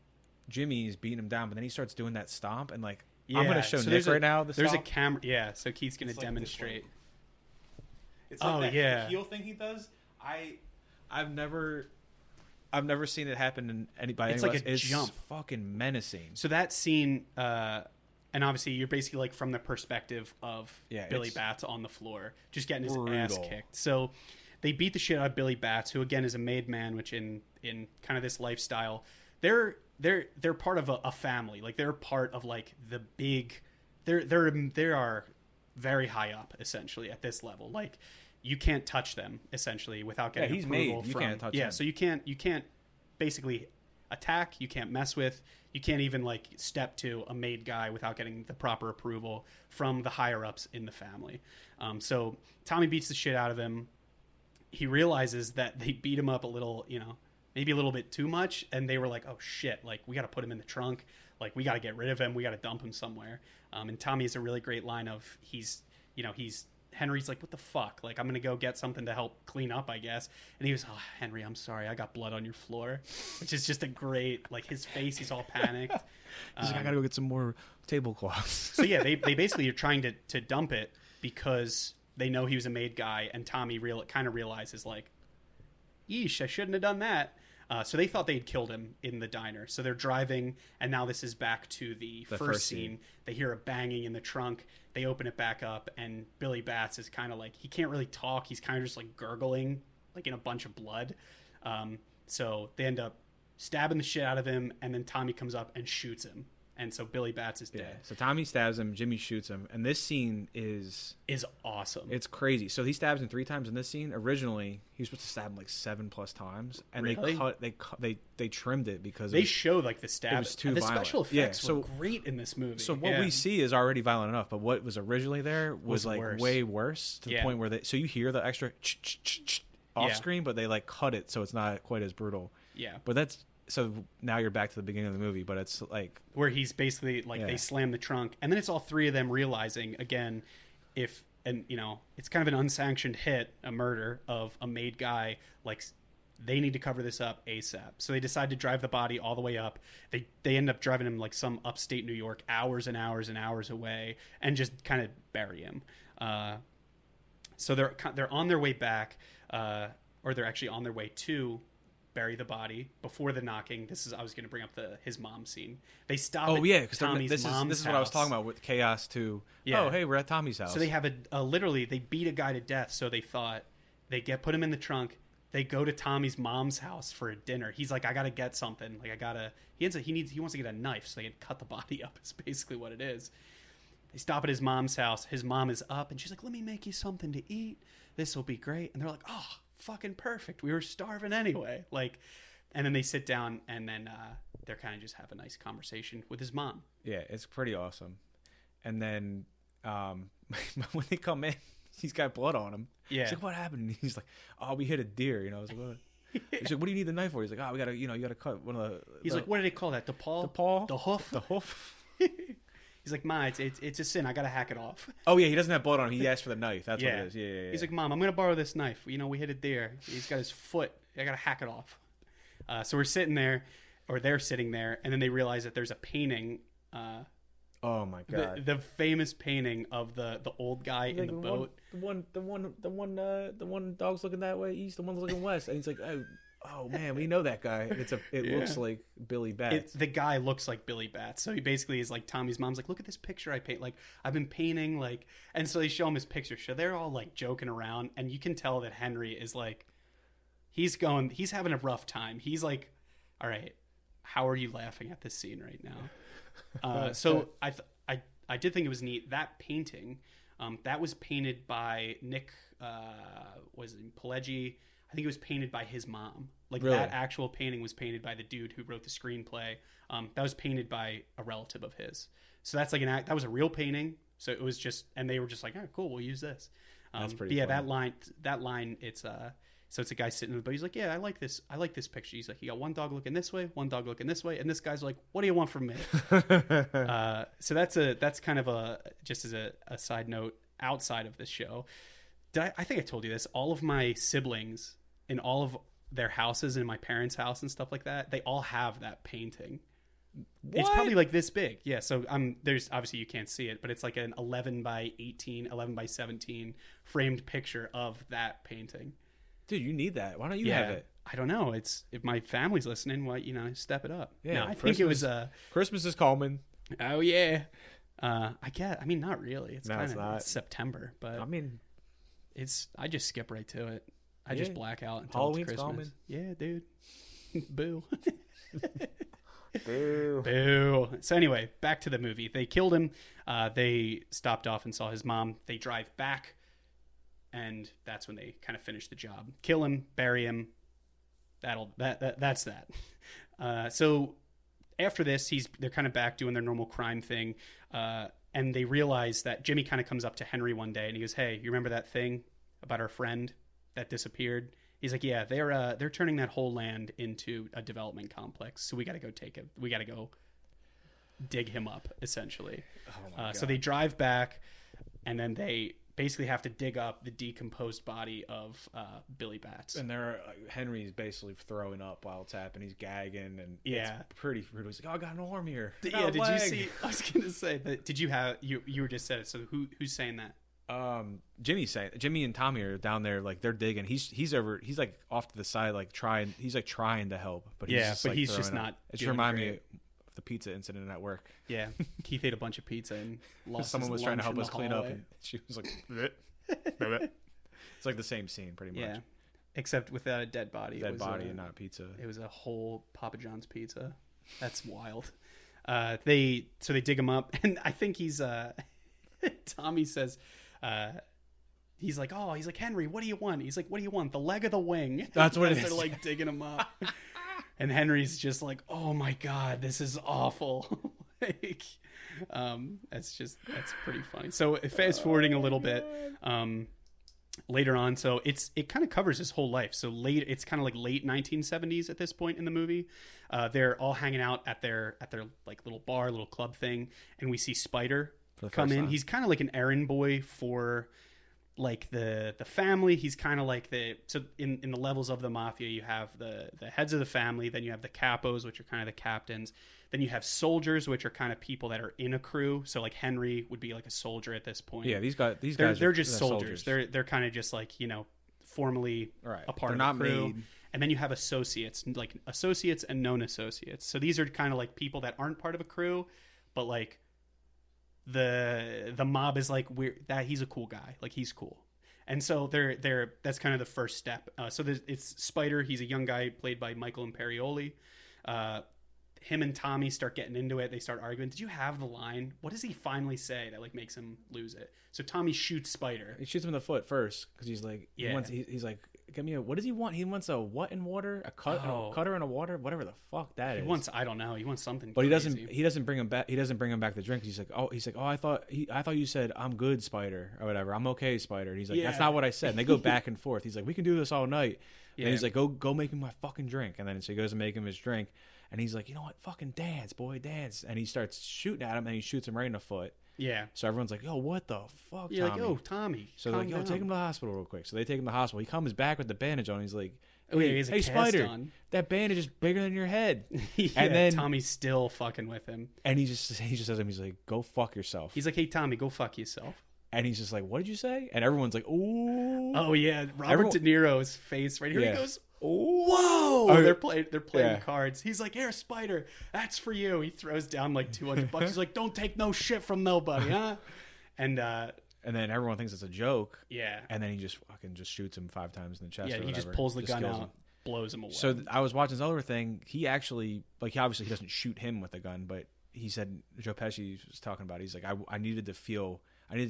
Jimmy is beating him down, but then he starts doing that stomp, and like I'm going to show Nick right now. There's a camera. Yeah, so Keith's going to demonstrate. It's like that heel thing he does. I've never seen it happen in anybody. It's like a jump. It's fucking menacing. So that scene. And obviously, you're basically like from the perspective of Billy Batts on the floor, just getting his ass kicked. So they beat the shit out of Billy Batts, who again is a made man, which in kind of this lifestyle, they're part of a family. Like they're part of like the big. They are very high up essentially at this level. Like you can't touch them essentially without getting approval from. You can't touch him. So you can't basically attack, you can't mess with, you can't even like step to a made guy without getting the proper approval from the higher ups in the family. So Tommy beats the shit out of him. He realizes that they beat him up a little, maybe a little bit too much, and they were like, oh shit, like we got to put him in the trunk, like we got to get rid of him, we got to dump him somewhere. And Tommy has a really great line of Henry's like, what the fuck, like I'm gonna go get something to help clean up, I guess. And he was, oh Henry, I'm sorry, I got blood on your floor, which is just a great, like his face, he's all panicked. He's like, I gotta go get some more tablecloths. So yeah, they basically are trying to dump it because they know he was a made guy, and Tommy kind of realizes like, yeesh, I shouldn't have done that. So they thought they'd killed him in the diner. So they're driving, and now this is back to the first scene. They hear a banging in the trunk. They open it back up, and Billy Batts is kind of like, he can't really talk. He's kind of just like gurgling, like in a bunch of blood. So they end up stabbing the shit out of him, and then Tommy comes up and shoots him. And so Billy Batts is dead. So Tommy stabs him, Jimmy shoots him, and this scene is awesome. It's crazy. So he stabs him 3 times in this scene. Originally, he was supposed to stab him like 7+ times, and really? they trimmed it because they showed like the stab. It was too the violent. Special effects were great in this movie. So what we see is already violent enough, but what was originally there was like worse. way worse to the point where so you hear the extra off screen, but they like cut it so it's not quite as brutal. Yeah, but that's. So now you're back to the beginning of the movie, but it's like where he's basically like they slam the trunk, and then it's all 3 of them realizing again, it's kind of an unsanctioned hit, a murder of a made guy. Like they need to cover this up ASAP. So they decide to drive the body all the way up. They end up driving him like some upstate New York, hours and hours and hours away, and just kind of bury him. So they're on their way back, or they're actually on their way to bury the body before the knocking. I was going to bring up his mom scene. They stop at Tommy's mom's this is house. what I was talking about with chaos too. Yeah. Oh, hey, we're at Tommy's house. So they have literally they beat a guy to death. So they thought they put him in the trunk. They go to Tommy's mom's house for a dinner. He's like, I got to get something. Like he wants to get a knife. So they can cut the body up. It's basically what it is. They stop at his mom's house. His mom is up and she's like, let me make you something to eat. This will be great. And they're like, oh, fucking perfect. We were starving anyway. Like, and then they sit down and then they're kind of just have a nice conversation with his mom. Yeah, it's pretty awesome. And then when they come in, he's got blood on him. Yeah. He's like, what happened? And he's like, oh, we hit a deer. I was like, what? He's like, what do you need the knife for? He's like, oh, we gotta, you gotta cut one of the. He's like, what do they call that? The paw? The paw? The hoof? The hoof. He's like, Ma, it's a sin. I gotta hack it off. Oh yeah, he doesn't have blood on him. He asked for the knife. That's what it is. Yeah. He's like, Mom, I'm gonna borrow this knife. We hit a deer. He's got his foot. I gotta hack it off. So we're sitting there, or they're sitting there, and then they realize that there's a painting. Oh my god! The famous painting of the old guy in the boat. The one dog's looking that way east. The one's looking west, and he's like, oh man, we know that guy. It looks like Billy Batts. The guy looks like Billy Batts. So he basically is like, Tommy's mom's like, look at this picture I paint. Like, I've been painting, like, and so they show him his picture. So they're all like joking around, and you can tell that Henry is like, he's having a rough time. He's like, all right, how are you laughing at this scene right now? So I did think it was neat. That painting, that was painted by Nick, was it Pileggi? I think it was painted by his mom. Like, really? That actual painting was painted by the dude who wrote the screenplay. That was painted by a relative of his. So that's like that was a real painting. So it was just, and they were just like, oh, cool, we'll use this. That's pretty. Yeah, funny. that line, it's so it's a guy sitting in the boat. He's like, yeah, I like this picture. He's like, you got one dog looking this way, one dog looking this way, and this guy's like, what do you want from me? So that's kind of just as a side note outside of this show. I think I told you this. All of my siblings in all of their houses, in my parents' house and stuff like that, they all have that painting. What? It's probably like this big. Yeah, so there's obviously you can't see it, but it's like an 11 by 18, 11 by 17 framed picture of that painting. Dude, you need that. Why don't you have it? I don't know. It's if my family's listening, why step it up. Yeah, no, I think it was Christmas is coming. Oh yeah. I mean, not really. It's kind of September, but I mean, I just skip right to it. I just black out until Halloween's it's Christmas. Coming. Yeah, dude. Boo. Boo. Boo. So anyway, back to the movie. They killed him. They stopped off and saw his mom. They drive back, and that's when they kind of finish the job. Kill him, bury him. That's that. So after this, they're kind of back doing their normal crime thing, and they realize that Jimmy kind of comes up to Henry one day and he goes, "Hey, you remember that thing about our friend that disappeared?" He's like, "Yeah, they're turning that whole land into a development complex, so we got to go take it. We got to go dig him up, essentially." So they drive back, and then they basically have to dig up the decomposed body of Billy Bats. And Henry's basically throwing up while it's happening. He's gagging, and it's pretty brutal. He's like, "Oh, I got an arm here." Did you see? I was gonna say that. Did you have you were just said it? So who's saying that? Jimmy and Tommy are down there, like they're digging. He's like off to the side, like trying to help, but he's just not. It just reminded me of the pizza incident at work. Yeah, Keith ate a bunch of pizza and lost. Someone was trying to help us clean up, and she was like, it's like the same scene, pretty much. Yeah, except without a dead body. Dead body and not pizza. It was a whole Papa John's pizza. That's wild. They dig him up, and I think he's Tommy says. He's like, "Henry, what do you want?" He's like, "What do you want? The leg of the wing?" That's what it is. They're like digging him up. And Henry's just like, "Oh my God, this is awful." That's pretty funny. So fast forwarding a little bit, later on, so it kind of covers his whole life. So it's kind of like late 1970s at this point in the movie. They're all hanging out at their like little bar, little club thing, and we see Spider come in. He's kind of like an errand boy for like the family. He's kind of like in the levels of the mafia, you have the heads of the family, then you have the capos, which are kind of the captains, then you have soldiers, which are kind of people that are in a crew. So like Henry would be like a soldier at this point. Yeah, these guys they're just soldiers. They're kind of just like, formally a part of the crew. Made. And then you have associates, like associates and known associates. So these are kind of like people that aren't part of a crew, but like the mob is like, he's a cool guy, like he's cool. And so that's kind of the first step. So it's Spider. He's a young guy played by Michael Imperioli. Him and Tommy start getting into it. They start arguing. Did you have the line? What does he finally say that like makes him lose it? So Tommy shoots Spider. He shoots him in the foot first because he's like, he's like, "Give me what does he want? He wants a what in water? A cutter in a water? Whatever the fuck that is." He wants, I don't know. He wants something. But crazy. He doesn't bring him back. He doesn't bring him back the drink. He's like, I thought you said I'm good, Spider, or whatever. I'm okay, Spider. And he's like, that's not what I said. And they go back and forth. He's like, we can do this all night. Yeah. And he's like, go make him my fucking drink. And then so he goes and make him his drink. And he's like, you know what? Fucking dance, boy, dance. And he starts shooting at him, and he shoots him right in the foot. Yeah. So everyone's like, yo, what the fuck, You're Tommy? like, oh, Tommy. So they're like, yo, take him to the hospital real quick. So they take him to the hospital. He comes back with the bandage on. He's like, hey Spider, that bandage is bigger than your head. Yeah, and then Tommy's still fucking with him. And he just says to him, he's like, go fuck yourself. He's like, hey, Tommy, go fuck yourself. And he's just like, what did you say? And everyone's like, ooh. Oh, yeah. Robert De Niro's face right here. Yeah. He goes, whoa. Oh, they're playing cards. He's like, here, Spider, that's for you. He throws down like $200. He's like, don't take no shit from nobody, huh? And then everyone thinks it's a joke. Yeah. And then he just fucking shoots him 5 times in the chest. Yeah, he just pulls the gun out, blows him away. So I was watching this other thing. He actually, like, he doesn't shoot him with a gun, but he said, Joe Pesci was talking about it. He's like, I needed to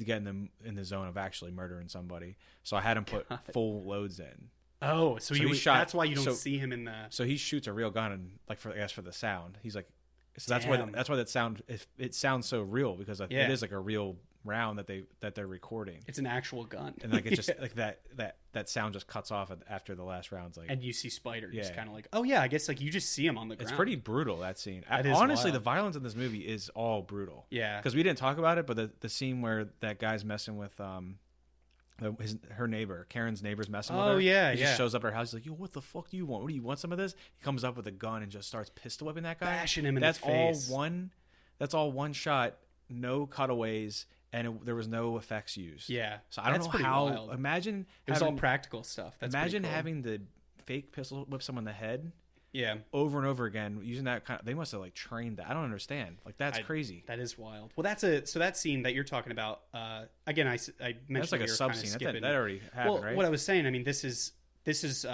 get in the zone of actually murdering somebody. So I had him put full loads in. Oh, so that's why you don't see him in the. So he shoots a real gun, and like for the sound, he's like, so that's why that sound it sounds so real because it is like a real round that they're recording. It's an actual gun, and like it just like that sound just cuts off after the last round's like. And you see Spider just kind of like, oh yeah, I guess like you just see him on the ground. It's pretty brutal, that scene. Honestly, the violence in this movie is all brutal. Yeah, because we didn't talk about it, but the scene where that guy's messing with her neighbor, Karen's neighbor's messing with her. Oh yeah, he just shows up at her house. He's like, yo, what the fuck do you want? What do you want? Some of this? He comes up with a gun and just starts pistol whipping that guy, bashing him in the face. That's all one shot, no cutaways, and there was no effects used. Yeah, so I don't know how. Wild. Imagine it was all practical stuff. Imagine cool. having the fake pistol whip someone in the head. Yeah, over and over again using that kind of. They must have like trained that. I don't understand. Like that's crazy. That is wild. Well, that scene that you're talking about. Again, I mentioned that's like a sub scene. That already happened, right? What I was saying. I mean, this is. There's.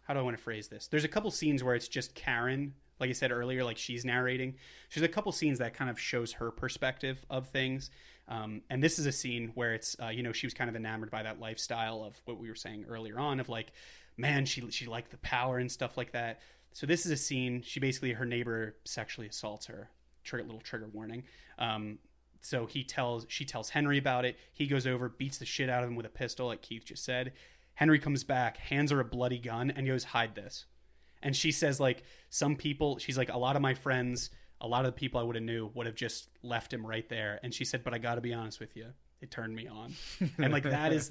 How do I want to phrase this? There's a couple scenes where it's just Karen like I said earlier, like she's narrating. There's a couple scenes that kind of shows her perspective of things. And this is a scene where it's, she was kind of enamored by that lifestyle of what we were saying earlier on of like, man, she liked the power and stuff like that. So this is a scene. She basically, her neighbor sexually assaults her. Little trigger warning. So she tells Henry about it. He goes over, beats the shit out of him with a pistol, like Keith just said. Henry comes back, hands her a bloody gun, and goes, hide this. And she says, like, some people, she's like, a lot of my friends, a lot of the people I would have knew would have just left him right there. And she said, but I got to be honest with you, it turned me on. And like, that is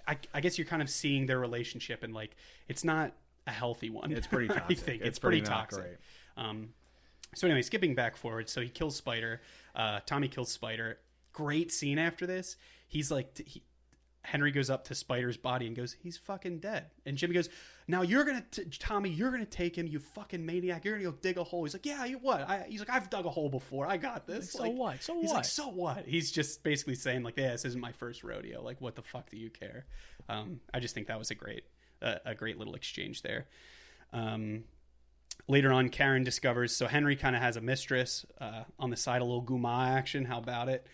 I guess you're kind of seeing their relationship, and like, it's not a healthy one. It's pretty toxic. I think it's pretty toxic. So anyway, skipping back forward. So he kills Spider. Tommy kills Spider. Great scene after this. He's like, Henry goes up to Spider's body and goes, he's fucking dead. And Jimmy goes, now Tommy, you're going to take him, you fucking maniac. You're going to go dig a hole. He's like, yeah, what? He's like, I've dug a hole before. I got this. Like, so what? He's like, so what? He's just basically saying like, yeah, this isn't my first rodeo. Like, what the fuck do you care? I just think that was a great little exchange there. Later on, Karen discovers, so Henry kind of has a mistress on the side, a little guma action. How about it?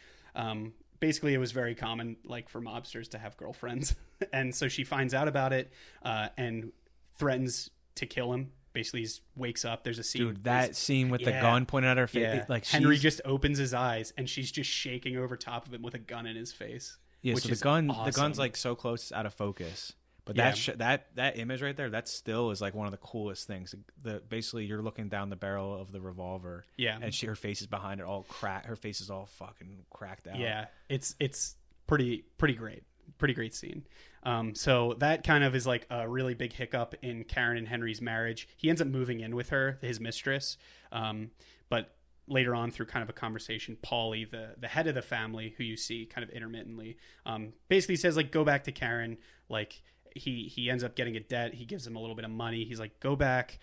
Basically, it was very common, like, for mobsters to have girlfriends. And so she finds out about it and threatens to kill him. Basically, he wakes up. There's a scene. Dude, that scene with the gun pointed at her face. Yeah. Like, Henry just opens his eyes, and she's just shaking over top of him with a gun in his face. Yeah, which so the gun's, like, so close, it's out of focus. But that image right there, that still is like one of the coolest things. Basically, you're looking down the barrel of the revolver, and her face is behind it, all cracked. Her face is all fucking cracked out. Yeah, it's pretty great scene. So that kind of is like a really big hiccup in Karen and Henry's marriage. He ends up moving in with her, his mistress, but later on through kind of a conversation, Paulie, the head of the family, who you see kind of intermittently, basically says like, go back to Karen, like. He ends up getting a debt. He gives him a little bit of money. He's like, go back,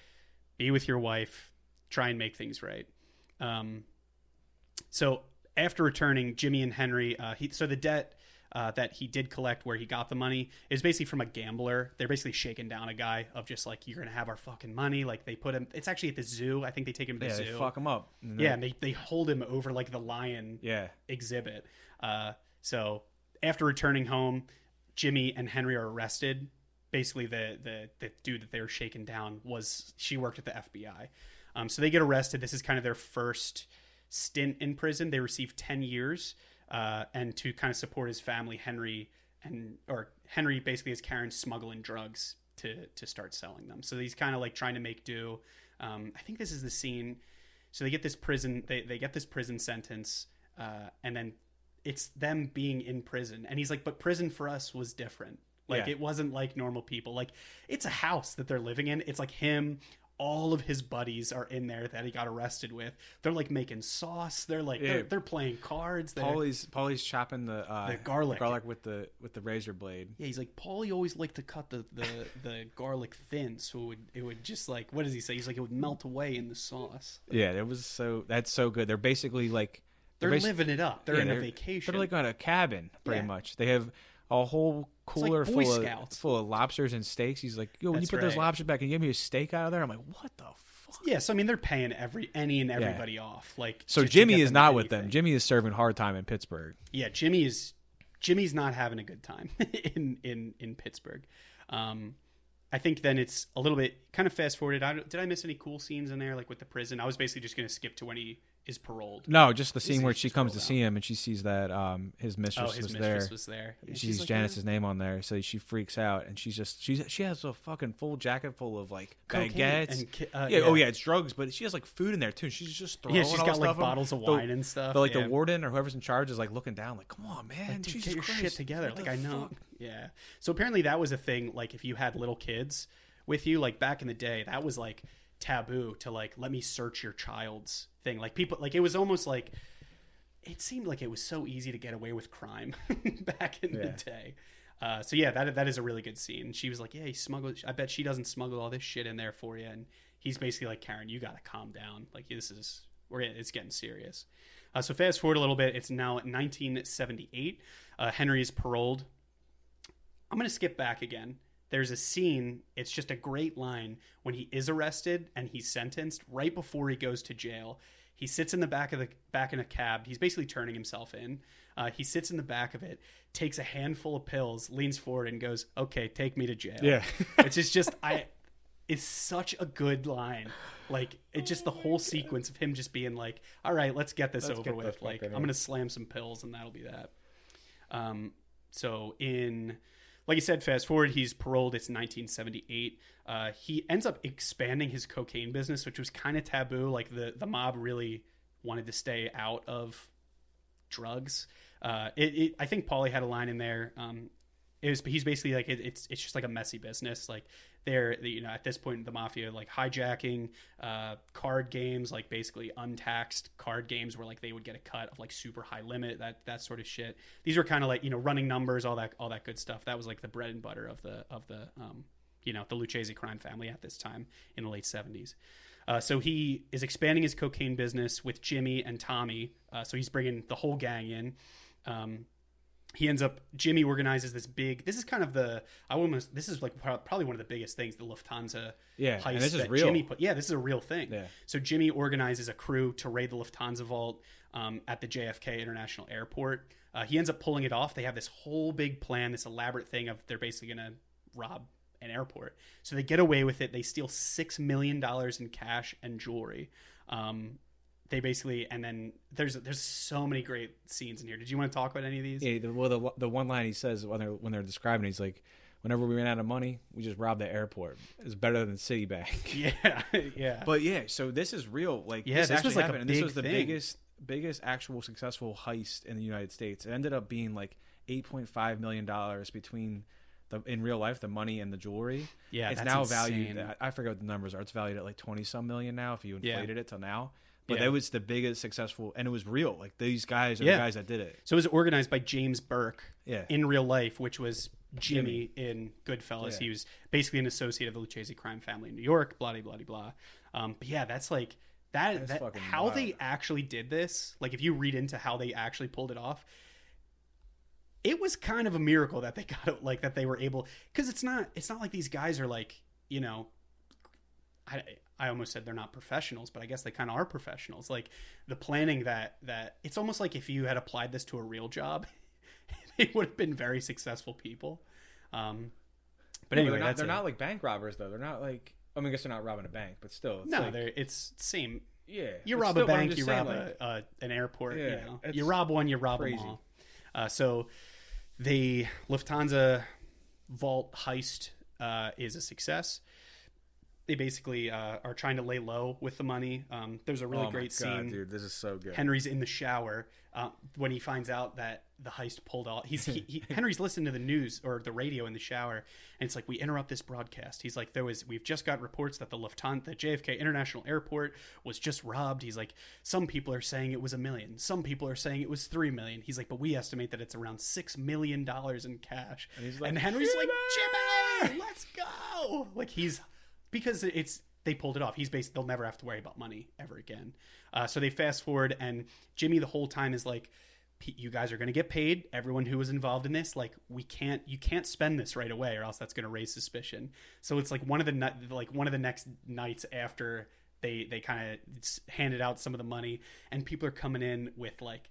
be with your wife, try and make things right. So after returning, Jimmy and Henry, so the debt that he did collect where he got the money is basically from a gambler. They're basically shaking down a guy of just like, you're going to have our fucking money. Like they put him, it's actually at the zoo. I think they take him to the zoo. They fuck him up. And they hold him over like the lion exhibit. So after returning home, Jimmy and Henry are arrested. Basically, the dude that they were shaking down she worked at the FBI. So they get arrested. This is kind of their first stint in prison. They receive 10 years. And to kind of support his family, Henry basically has Karen smuggling drugs to start selling them. So he's kind of like trying to make do. I think this is the scene. So they get this prison. They get this prison sentence, and then it's them being in prison. And he's like, but prison for us was different. Like, it wasn't like normal people. Like, it's a house that they're living in. It's like him, all of his buddies are in there that he got arrested with. They're like making sauce. They're like, they're playing cards. Paulie's chopping the garlic with the razor blade. Yeah, he's like, Paulie always liked to cut the garlic thin, so it would just like, what does he say? He's like, it would melt away in the sauce. Yeah, that's so good. They're basically like, they're living it up. They're in a vacation. They're like on a cabin, pretty much. They have a whole cooler full of lobsters and steaks. He's like, yo, when you put those lobsters back and you give me a steak out of there, I'm like, what the fuck? Yeah, so I mean, they're paying any and everybody off. Like, so Jimmy is not with them. Jimmy is serving hard time in Pittsburgh. Yeah, Jimmy's not having a good time in Pittsburgh. I think then it's a little bit kind of fast forwarded. Did I miss any cool scenes in there, like with the prison? I was basically just going to skip to when he is paroled. No, just the scene where she comes to see him and she sees that his mistress was there. Yeah, she's like, Janice's name on there, so she freaks out and she has a fucking full jacket full of like baguettes. It's drugs, but she has like food in there too. She's just throwing. Yeah, she's got like bottles of wine and stuff. But like the warden or whoever's in charge is like looking down, like, come on, man, like, dude, get your shit together. Like, I know. Yeah. So apparently that was a thing. Like, if you had little kids with you, like back in the day, that was like taboo to like, let me search your child's thing. Like, people, like, it was almost like, it seemed like it was so easy to get away with crime back in the day. So yeah, that is a really good scene. She was like, yeah, he smuggled, I bet she doesn't smuggle all this shit in there for you. And he's basically like, Karen, you gotta calm down. Like, it's getting serious. So fast forward a little bit. It's now 1978. Henry is paroled. I'm going to skip back again there's a scene, it's just a great line when he is arrested and he's sentenced right before he goes to jail. He sits in the back in a cab. He's basically turning himself in. He sits in the back of it, takes a handful of pills, leans forward and goes, "Okay, take me to jail." Yeah. It's such a good line. Like, it's just the whole sequence of him just being like, "All right, let's get this over with. Like, I'm going to slam some pills and that'll be that." Like you said, fast forward, he's paroled. It's 1978. He ends up expanding his cocaine business, which was kind of taboo. Like, the mob really wanted to stay out of drugs. I think Paulie had a line in there. He's basically like, it's just like a messy business. Like, at this point, the mafia, like, hijacking card games, like basically untaxed card games where like they would get a cut of like super high limit, that sort of shit. These were kind of like, running numbers, all that good stuff. That was like the bread and butter of the the Lucchese crime family at this time in the late 70s. So he is expanding his cocaine business with Jimmy and Tommy. So he's bringing the whole gang in. Jimmy organizes this is like probably one of the biggest things, the Lufthansa heist. And this is real. Jimmy this is a real thing. Yeah. So Jimmy organizes a crew to raid the Lufthansa vault at the JFK International Airport. He ends up pulling it off. They have this whole big plan, this elaborate thing of they're basically going to rob an airport. So they get away with it. They steal $6 million in cash and jewelry. They basically, and then there's so many great scenes in here. Did you want to talk about any of these? Yeah, the one line he says when they're describing it, he's like, "Whenever we ran out of money, we just robbed the airport. It's better than Citibank." Yeah, yeah. But yeah, so this is real. Like, this was like happened, a and this was the thing. biggest actual successful heist in the United States. It ended up being like $8.5 million between in real life, the money and the jewelry. Yeah, it's that's now insane. valued. I forget what the numbers are. It's valued at like 20-some million now if you inflated it till now. But Yeah. that was the biggest successful, and it was real. Like, these guys are the guys that did it. So it was organized by James Burke Yeah. in real life, which was Jimmy in Goodfellas. Yeah. He was basically an associate of the Lucchese crime family in New York, blah, blah, blah, blah. But yeah, that's like, That's that fucking how wild. they actually did this, like if you read into how they actually pulled it off, it was kind of a miracle that they got it, like that they were able, because it's not like these guys are like, I almost said they're not professionals, but I guess they kind of are professionals. Like the planning that it's almost like if you had applied this to a real job, they would have been very successful people. But anyway, they're not like bank robbers though. They're not like, I mean, I guess they're not robbing a bank, but still. It's it's same. Yeah. You but rob still, a but I'm bank, just you saying, rob an airport. Yeah, You rob one, you rob crazy. them all. So the Lufthansa vault heist is a success. They basically are trying to lay low with the money. There's a really great scene. Dude, this is so good. Henry's in the shower when he finds out that the heist pulled off. Henry's listening to the news or the radio in the shower, and it's like, we interrupt this broadcast. He's like, we've just got reports that the JFK International Airport was just robbed. He's like, some people are saying it was $1 million, some people are saying it was $3 million. He's like, but we estimate that it's around $6 million in cash. And Henry's like, Jimmy, let's go! Like because they pulled it off. They'll never have to worry about money ever again. So they fast forward, and Jimmy the whole time is like, you guys are going to get paid. Everyone who was involved in this, like, you can't spend this right away, or else that's going to raise suspicion. So it's like one of the next nights after they kind of handed out some of the money, and people are coming in with like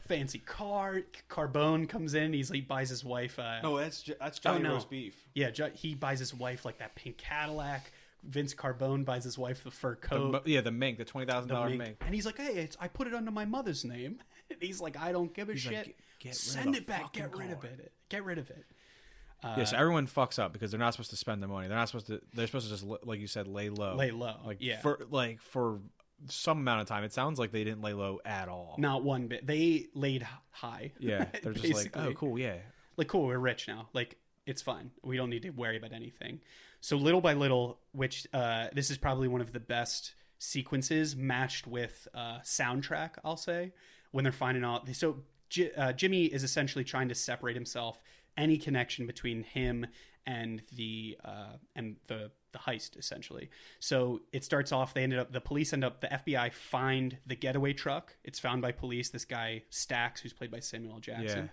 fancy car. Carbone comes in. He buys his wife. No, that's Johnny Roast Beef. Yeah, he buys his wife like that pink Cadillac. Vince Carbone buys his wife the fur coat. The mink, the $20,000 mink. And he's like, hey, I put it under my mother's name. And he's like, I don't give a shit. Like, Send it back. Get rid of it. Get rid of it. So everyone fucks up because they're not supposed to spend the money. They're supposed to just, like you said, lay low. Lay low. Like, yeah. For some amount of time. It sounds like they didn't lay low at all. Not one bit. They laid high. Yeah. They're just like, oh, cool, yeah. Like, cool, we're rich now. Like, it's fine. We don't need to worry about anything. So little by little, which this is probably one of the best sequences matched with soundtrack, I'll say, when they're finding out. So Jimmy is essentially trying to separate himself, any connection between him and the the heist, essentially. So it starts off, the FBI find the getaway truck. It's found by police. This guy, Stax, who's played by Samuel L. Jackson,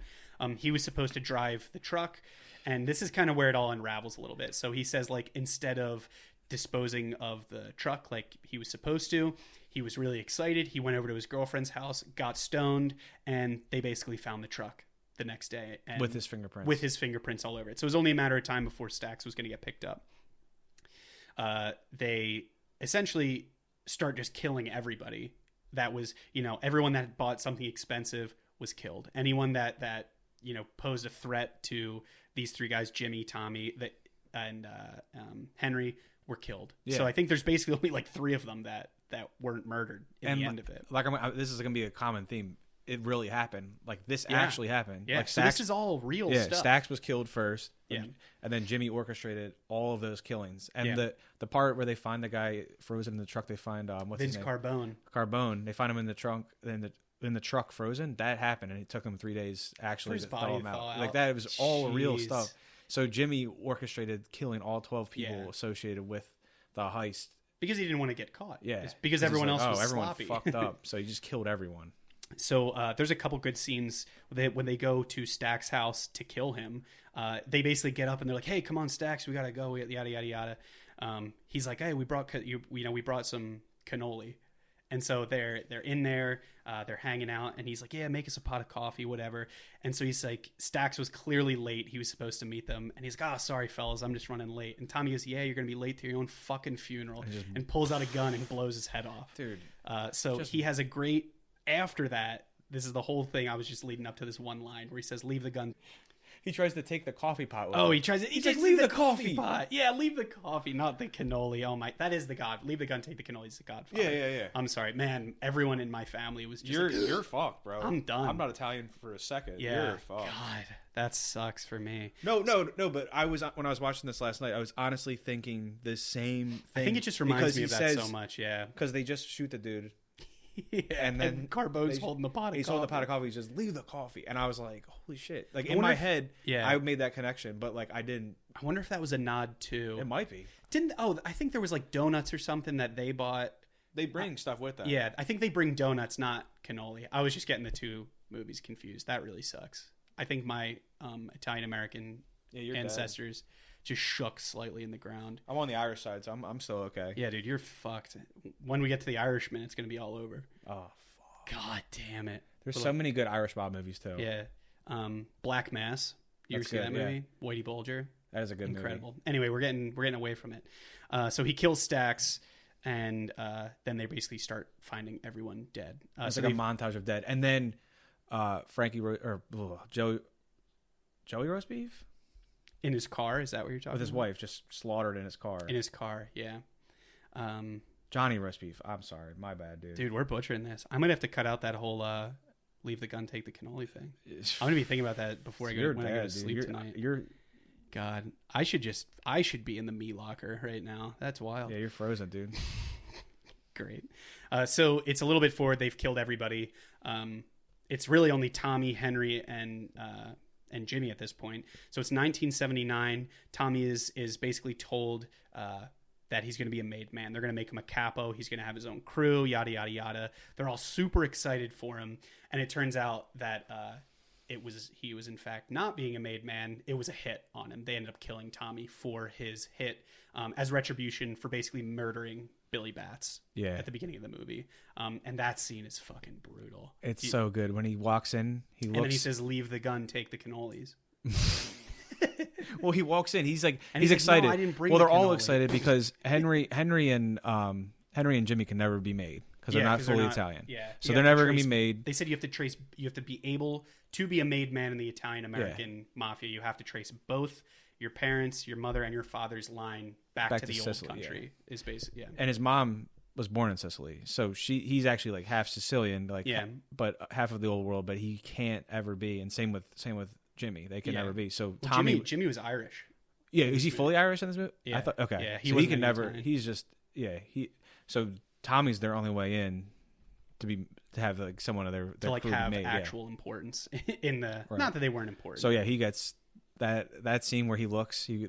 he was supposed to drive the truck. And this is kind of where it all unravels a little bit. So he says, like, instead of disposing of the truck like he was supposed to, he was really excited. He went over to his girlfriend's house, got stoned, and they basically found the truck the next day. And with his fingerprints. With his fingerprints all over it. So it was only a matter of time before Stax was going to get picked up. They essentially start just killing everybody. That was, everyone that bought something expensive was killed. Anyone that posed a threat to these three guys, Jimmy, Tommy, and Henry, were killed. Yeah. So I think there's basically only like 3 of them that weren't murdered in the end of it. Like, this is going to be a common theme. It really happened. Like, this actually happened. Yeah. Like, so this is all real stuff. Stax was killed first. Yeah. And then Jimmy orchestrated all of those killings. And the part where they find the guy frozen in the truck, they find Vince Carbone. Carbone. They find him in the trunk, in the truck frozen. That happened, and it took him 3 days actually to thaw him out. Like, that was all real stuff. So Jimmy orchestrated killing all 12 people associated with the heist because he didn't want to get caught. Yeah, it's because everyone else was sloppy. Fucked up. So he just killed everyone. So there's a couple good scenes when they go to Stax's house to kill him. They basically get up and they're like, "Hey, come on, Stax, we gotta go." Yada yada yada. He's like, "Hey, we brought we brought some cannoli," and so they're in there, they're hanging out, and he's like, "Yeah, make us a pot of coffee, whatever." And so he's like, Stax was clearly late. He was supposed to meet them, and he's like, "Oh, sorry, fellas, I'm just running late." And Tommy goes, "Yeah, you're gonna be late to your own fucking funeral," and pulls out a gun and blows his head off. Dude, he has a great. After that, this is the whole thing. I was just leading up to this one line where he says, "Leave the gun." He tries to take the coffee pot with him. He tries to leave the coffee pot. Yeah, leave the coffee, not the cannoli. Oh my, that is the God. Leave the gun, take the cannoli is the Godfather. Yeah. I'm sorry, man. Everyone in my family was just you're fucked, bro. I'm done. I'm not Italian for a second. Yeah, you're fucked. God, that sucks for me. No. But when I was watching this last night, I was honestly thinking the same thing. I think it just reminds me of that so much. Yeah, because they just shoot the dude. Yeah, and then Carbone's holding the pot of coffee. He's holding the pot of coffee. He's just, "Leave the coffee." And I was like, holy shit. Like, in my head, I made that connection, but like, I didn't. I wonder if that was a nod to. It might be. I think there was like donuts or something that they bought. They bring stuff with them. Yeah, I think they bring donuts, not cannoli. I was just getting the 2 movies confused. That really sucks. I think my Italian-American ancestors just shook slightly in the ground. I'm on the Irish side, so I'm still okay. Yeah, dude, you're fucked. When we get to the Irishman, it's going to be all over. Oh, fuck. God damn it. There's so many good Irish mob movies, too. Yeah. Black Mass. You ever see that movie? Yeah. Whitey Bulger. That is a good Incredible. movie. Anyway, we're getting away from it. So he kills Stax, and then they basically start finding everyone dead. It's like a montage of dead. And then Joey roast beef? In his car? Is that what you're talking about? With his wife, just slaughtered in his car. In his car, yeah. Johnny roast beef. I'm sorry. My bad, dude. Dude, we're butchering this. I might have to cut out that whole leave the gun, take the cannoli thing. I'm going to be thinking about that before I go to sleep tonight. God, I should be in the meat locker right now. That's wild. Yeah, you're frozen, dude. Great. So it's a little bit forward. They've killed everybody. It's really only Tommy, Henry, and Jimmy at this point. So it's 1979. Tommy is basically told that he's going to be a made man. They're going to make him a capo. He's going to have his own crew, yada, yada, yada. They're all super excited for him. And it turns out that he was in fact not being a made man. It was a hit on him. They ended up killing Tommy for his hit as retribution for basically murdering Billy Batts at the beginning of the movie. And that scene is fucking brutal. It's so good. When he walks in, and then he says, "Leave the gun, take the cannolis." Well, he walks in. He's like, he's excited. No, I didn't bring they're all excited because Henry and Jimmy can never be made because they're not fully Italian. Yeah, so they're never going to be made. They said you have to be able to be a made man in the Italian American mafia. You have to trace both your parents, your mother, and your father's line back to the Sicily, old country. Is basically And his mom was born in Sicily, so he's actually like half Sicilian, but half of the old world. But he can't ever be, and same with Jimmy. They can never be. So Tommy, Jimmy was Irish. Yeah, is he fully Irish in this movie? Yeah, I thought, okay. Yeah, he can never. Italian. He's just So Tommy's their only way in to have like someone of their to like crew have made, actual importance in the not that they weren't important. So he gets that scene where he looks. He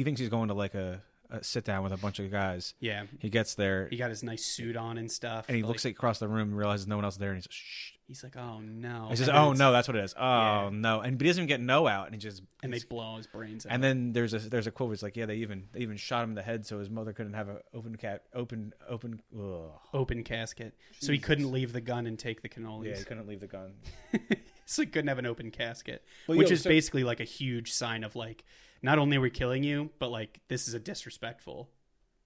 thinks he's going to like a sit down with a bunch of guys. Yeah. He gets there. He got his nice suit on and stuff. And he looks across the room and realizes no one else is there. And he's like, shh. He's like, oh, no. He says, oh, no, that's what it is. Oh, no. And but he doesn't even get no out. And they blow his brains out. And then there's a quote where it's like, yeah, they even shot him in the head so his mother couldn't have an open casket. Jesus. So he couldn't leave the gun and take the cannolis. Yeah, he couldn't leave the gun. So he couldn't have an open casket, which is basically like a huge sign of like, not only are we killing you, but like this is a disrespectful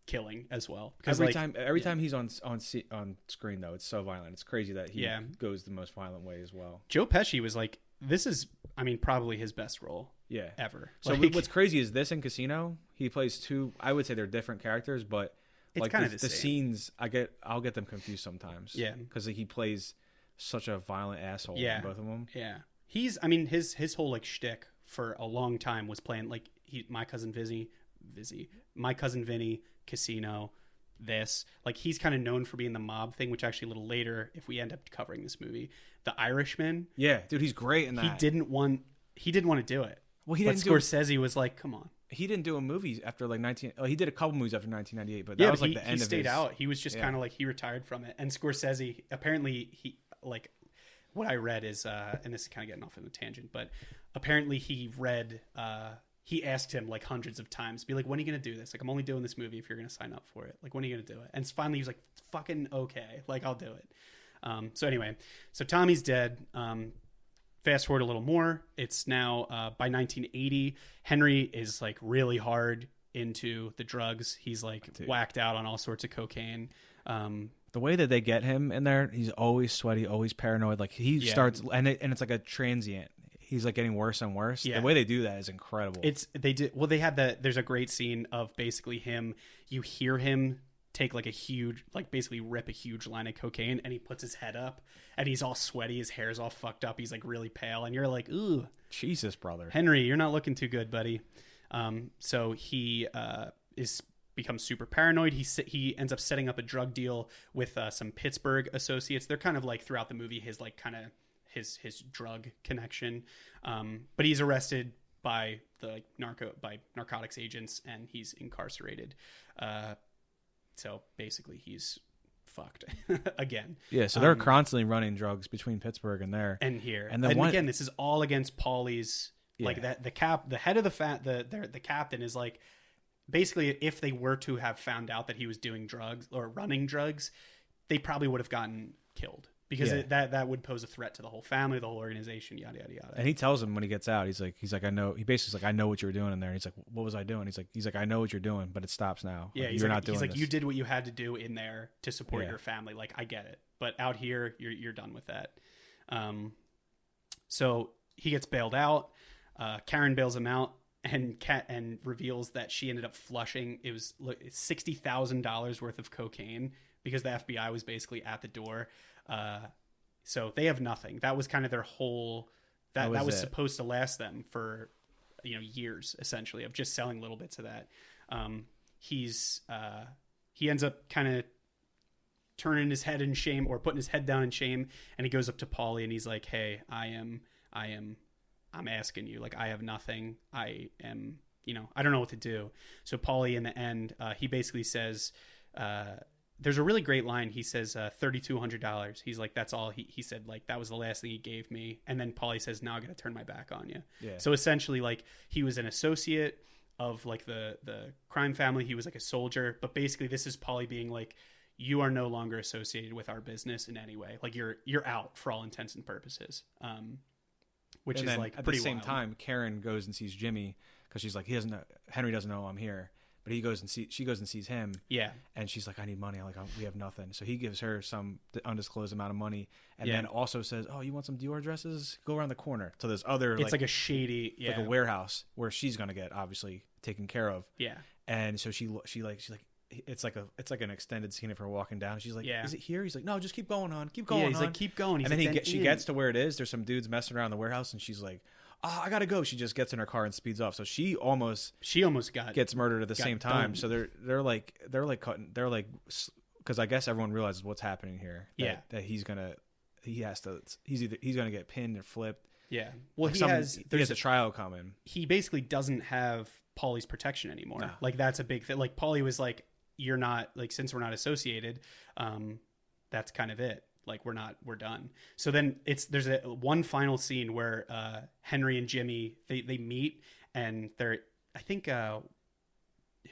killing as well. Because every time he's on screen though, it's so violent. It's crazy that he goes the most violent way as well. Joe Pesci was like, this is, I mean, probably his best role. Yeah, ever. So what's crazy is this in Casino, he plays two. I would say they're different characters, but it's like kind of the scenes, I'll get them confused sometimes. Yeah, because he plays such a violent asshole. In both of them. Yeah, his whole like shtick for a long time was playing like my cousin my cousin Vinny, Casino, this. Like he's kind of known for being the mob thing, which actually a little later, if we end up covering this movie, The Irishman. Yeah, dude, he's great in that. He didn't want to do it. Well, he didn't. Scorsese was like, "Come on." He didn't do a movie after like 19. He did a couple movies after 1998, but that was like the end of his. He stayed out. He was just kind of like he retired from it. And Scorsese apparently he like what I read is and this is kind of getting off on a tangent, but apparently he read he asked him like hundreds of times, be like, when are you going to do this? Like, I'm only doing this movie if you're going to sign up for it. Like, when are you going to do it? And finally he was like, fucking okay. Like, I'll do it. So anyway, so Tommy's dead. Fast forward a little more. It's now by 1980. Henry is like really hard into the drugs. He's like whacked out on all sorts of cocaine. The way that they get him in there, he's always sweaty, always paranoid. Like he starts, and it's like a transient. He's like getting worse and worse. Yeah. The way they do that is incredible. They had there's a great scene of basically him. You hear him take like a huge, like basically rip a huge line of cocaine, and he puts his head up, and he's all sweaty. His hair's all fucked up. He like really pale, and you're like, ooh, Jesus, brother, Henry, you're not looking too good, buddy. So he becomes super paranoid. He ends up setting up a drug deal with some Pittsburgh associates. They're kind of like throughout the movie his like kind of his drug connection, but he's arrested by the narcotics agents, and he's incarcerated. So basically he's fucked again. Yeah, so they're constantly running drugs between Pittsburgh and there and here, and again, this is all against Paulie's like that. The head of the captain is like, basically, if they were to have found out that he was doing drugs or running drugs, they probably would have gotten killed. Because that would pose a threat to the whole family, the whole organization, yada yada yada. And he tells him when he gets out, he's like, I know. He basically's like, I know what you were doing in there. And he's like, what was I doing? He's like, I know what you're doing, but it stops now. Yeah, like, you're not doing. He's like, you did what you had to do in there to support your family. Like, I get it, but out here, you're done with that. So he gets bailed out. Karen bails him out, and reveals that she ended up flushing. It was $60,000 worth of cocaine because the FBI was basically at the door. So they have nothing. That was kind of their whole. That was supposed to last them for, years essentially of just selling little bits of that. He ends up kind of turning his head in shame or putting his head down in shame, and he goes up to Paulie and he's like, "Hey, I'm asking you. Like, I have nothing. I am, I don't know what to do." So Paulie, in the end, he basically says. There's a really great line. He says, $3,200. He's like, that's all. He said, like, that was the last thing he gave me. And then Paulie says, now I got to turn my back on you. Yeah. So essentially, like, he was an associate of, like, the crime family. He was, like, a soldier. But basically, this is Paulie being like, you are no longer associated with our business in any way. Like, you're out for all intents and purposes. Which and is, then, like, at pretty the same wild. time, Karen goes and sees Jimmy because she's like, Henry doesn't know I'm here. But she goes and sees him. Yeah. And she's like, I need money. I'm like, we have nothing. So he gives her some undisclosed amount of money. And then also says, oh, you want some Dior dresses? Go around the corner to this other. It's like a shady, like a warehouse where she's going to get obviously taken care of. Yeah. And so she's like, it's like an extended scene of her walking down. She's like, is it here? He's like, no, just keep going on. Keep going on. He's like, keep going. And then she gets to where it is. There's some dudes messing around the warehouse. And she's like, I gotta go. She just gets in her car and speeds off. So she almost gets murdered at the same time. So they're like because I guess everyone realizes what's happening here. That he's gonna get pinned or flipped. Yeah. Well, Like there's a trial coming. He basically doesn't have Paulie's protection anymore. No. Like that's a big thing. Like Paulie was like, you're not like, since we're not associated, that's kind of it. Like we're done. So then there's one final scene where Henry and Jimmy they meet and I think